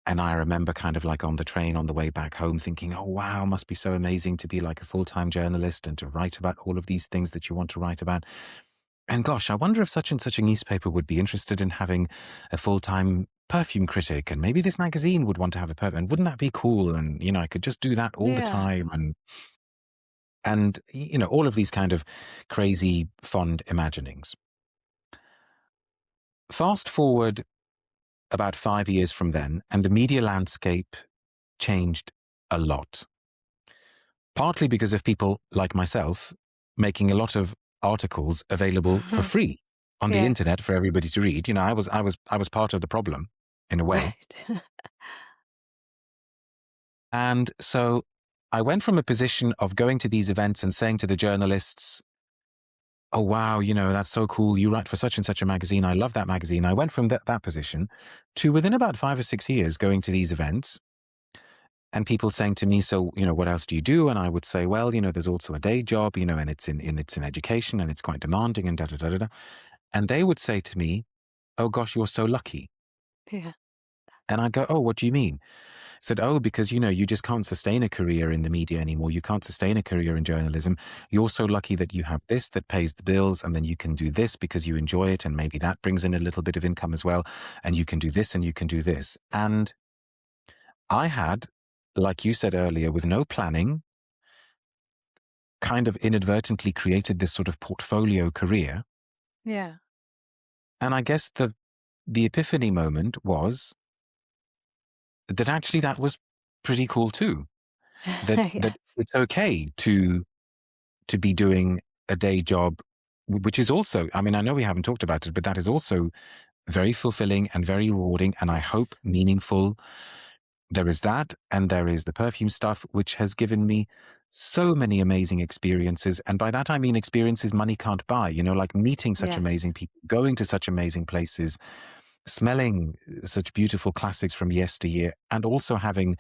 And I remember kind of like on the train on the way back home thinking, oh, wow, must be so amazing to be like a full-time journalist and to write about all of these things that you want to write about. And gosh, I wonder if such and such a newspaper would be interested in having a full-time perfume critic, and maybe this magazine would want to have a perfume. And wouldn't that be cool? And, I could just do that all the Yeah. time. And all of these kind of crazy, fond imaginings. Fast forward about 5 years from then, and the media landscape changed a lot. Partly because of people like myself making a lot of articles available for free on the Yes. internet for everybody to read. I was part of the problem in a way. Right. And so I went from a position of going to these events and saying to the journalists, oh, wow, that's so cool. You write for such and such a magazine. I love that magazine. I went from that position to, within about 5 or 6 years, going to these events and people saying to me, so, what else do you do? And I would say, well, there's also a day job, and it's in education, and it's quite demanding, and da, da, da, da, da. And they would say to me, oh gosh, you're so lucky. Yeah. And I'd go, oh, what do you mean? said, oh, because, you just can't sustain a career in the media anymore. You can't sustain a career in journalism. You're so lucky that you have this that pays the bills, and then you can do this because you enjoy it, and maybe that brings in a little bit of income as well, and you can do this and you can do this. And I had, like you said earlier, with no planning, kind of inadvertently created this sort of portfolio career. Yeah. And I guess the epiphany moment was that actually that was pretty cool too. That Yes. it's okay to be doing a day job, which is also, I mean, I know we haven't talked about it, but that is also very fulfilling and very rewarding, and I hope meaningful. There is that, and there is the perfume stuff, which has given me so many amazing experiences. And by that, I mean experiences money can't buy, like meeting such Yes. amazing people, going to such amazing places, smelling such beautiful classics from yesteryear, and also having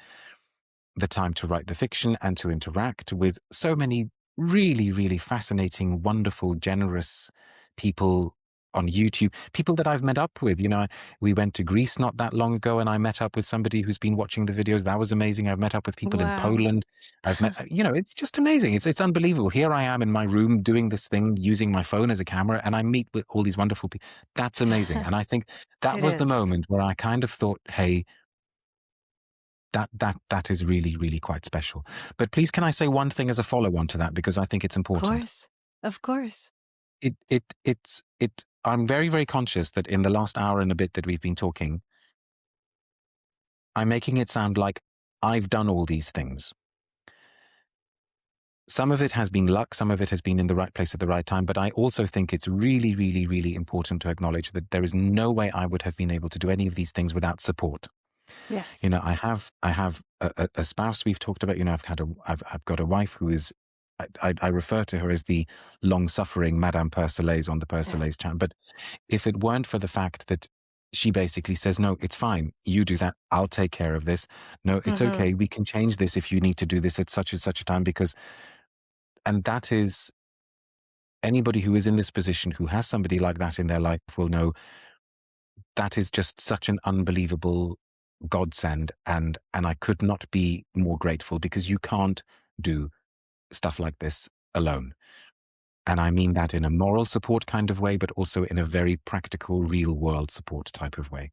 the time to write the fiction and to interact with so many really, really fascinating, wonderful, generous people on YouTube, people that I've met up with. We went to Greece not that long ago, and I met up with somebody who's been watching the videos. That was amazing. I've met up with people in Wow. Poland. I've met, it's just amazing. It's unbelievable. Here I am in my room doing this thing, using my phone as a camera, and I meet with all these wonderful people. That's amazing. And I think that It was the is. moment where I kind of thought, hey, that is really, really quite special. But please, can I say one thing as a follow-on to that, because I think it's Of important. course. Of course. I'm very, very conscious that in the last hour and a bit that we've been talking, I'm making it sound like I've done all these things. Some of it has been luck, some of it has been in the right place at the right time, but I also think it's really, really, really important to acknowledge that there is no way I would have been able to do any of these things without support. Yes. I have a spouse we've talked about. I've got a wife who is, I refer to her as the long-suffering Madame Persolaise on the Persolaise channel. But if it weren't for the fact that she basically says, no, it's fine, you do that, I'll take care of this. No, it's okay, we can change this if you need to do this at such and such a time, and that is, anybody who is in this position who has somebody like that in their life will know that is just such an unbelievable godsend, and I could not be more grateful, because you can't do stuff like this alone. And I mean that in a moral support kind of way, but also in a very practical, real world support type of way.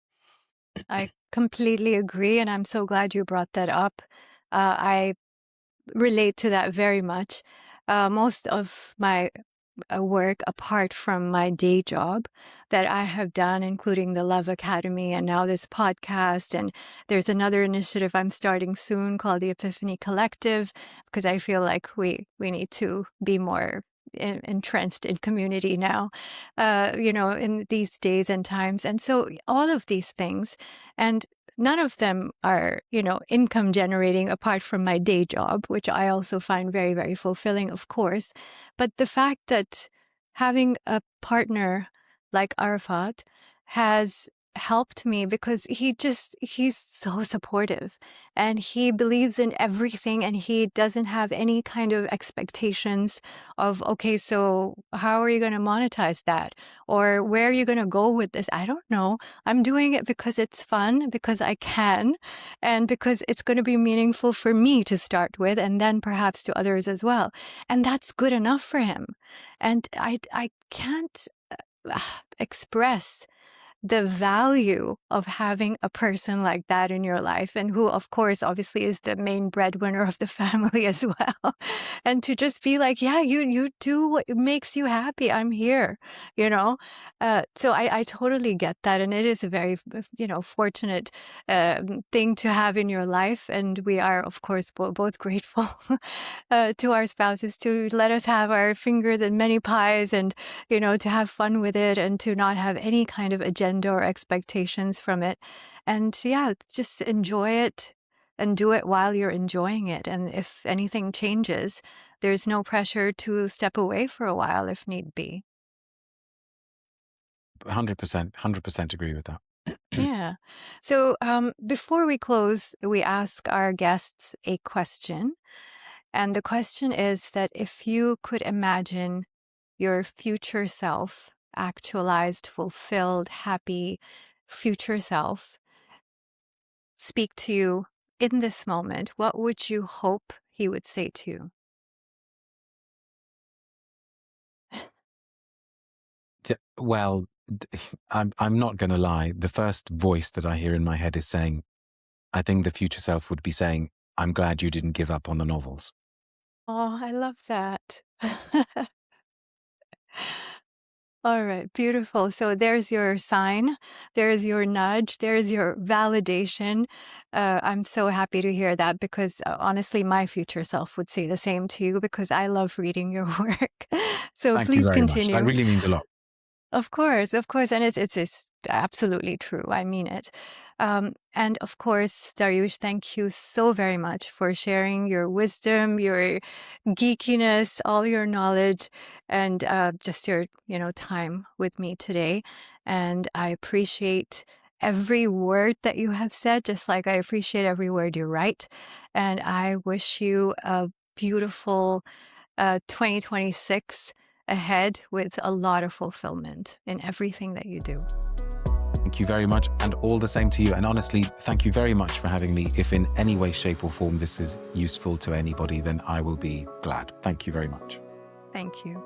I completely agree, and I'm so glad you brought that up. I relate to that very much. Most of my work apart from my day job that I have done, including the Love Academy and now this podcast. And there's another initiative I'm starting soon called the Epiphany Collective, because I feel like we need to be more entrenched in community now, in these days and times. And so all of these things, and none of them are, income generating apart from my day job, which I also find very, very fulfilling, of course. But the fact that having a partner like Arafat has helped me, because he's so supportive, and he believes in everything, and he doesn't have any kind of expectations of, okay, so how are you going to monetize that? Or where are you going to go with this? I don't know. I'm doing it because it's fun, because I can, and because it's going to be meaningful for me to start with, and then perhaps to others as well. And that's good enough for him. And I can't express the value of having a person like that in your life, and who, of course, obviously is the main breadwinner of the family as well. And to just be like, yeah, you do what makes you happy. I'm here, So I totally get that. And it is a very, fortunate thing to have in your life. And we are, of course, both grateful to our spouses to let us have our fingers in many pies, and, to have fun with it, and to not have any kind of agenda or expectations from it. And yeah, just enjoy it and do it while you're enjoying it. And if anything changes, there's no pressure to step away for a while if need be. 100% agree with that. Yeah. So before we close, we ask our guests a question. And the question is that if you could imagine your future self, actualized, fulfilled, happy future self, speak to you in this moment, what would you hope he would say to you? Well, I'm not going to lie. The first voice that I hear in my head is saying, I think the future self would be saying, I'm glad you didn't give up on the novels. Oh, I love that. All right, beautiful. So there's your sign, there's your nudge, there's your validation. I'm so happy to hear that because honestly, my future self would say the same to you because I love reading your work. So Thank you please very much. That continue. really means a lot. Of course, and it's absolutely true. I mean it. And of course, Dariush, thank you so very much for sharing your wisdom, your geekiness, all your knowledge, and just your time with me today. And I appreciate every word that you have said, just like I appreciate every word you write. And I wish you a beautiful 2026 ahead with a lot of fulfillment in everything that you do. Thank you very much, and all the same to you. And honestly, thank you very much for having me. If in any way, shape, or form this is useful to anybody, then I will be glad. Thank you very much. Thank you.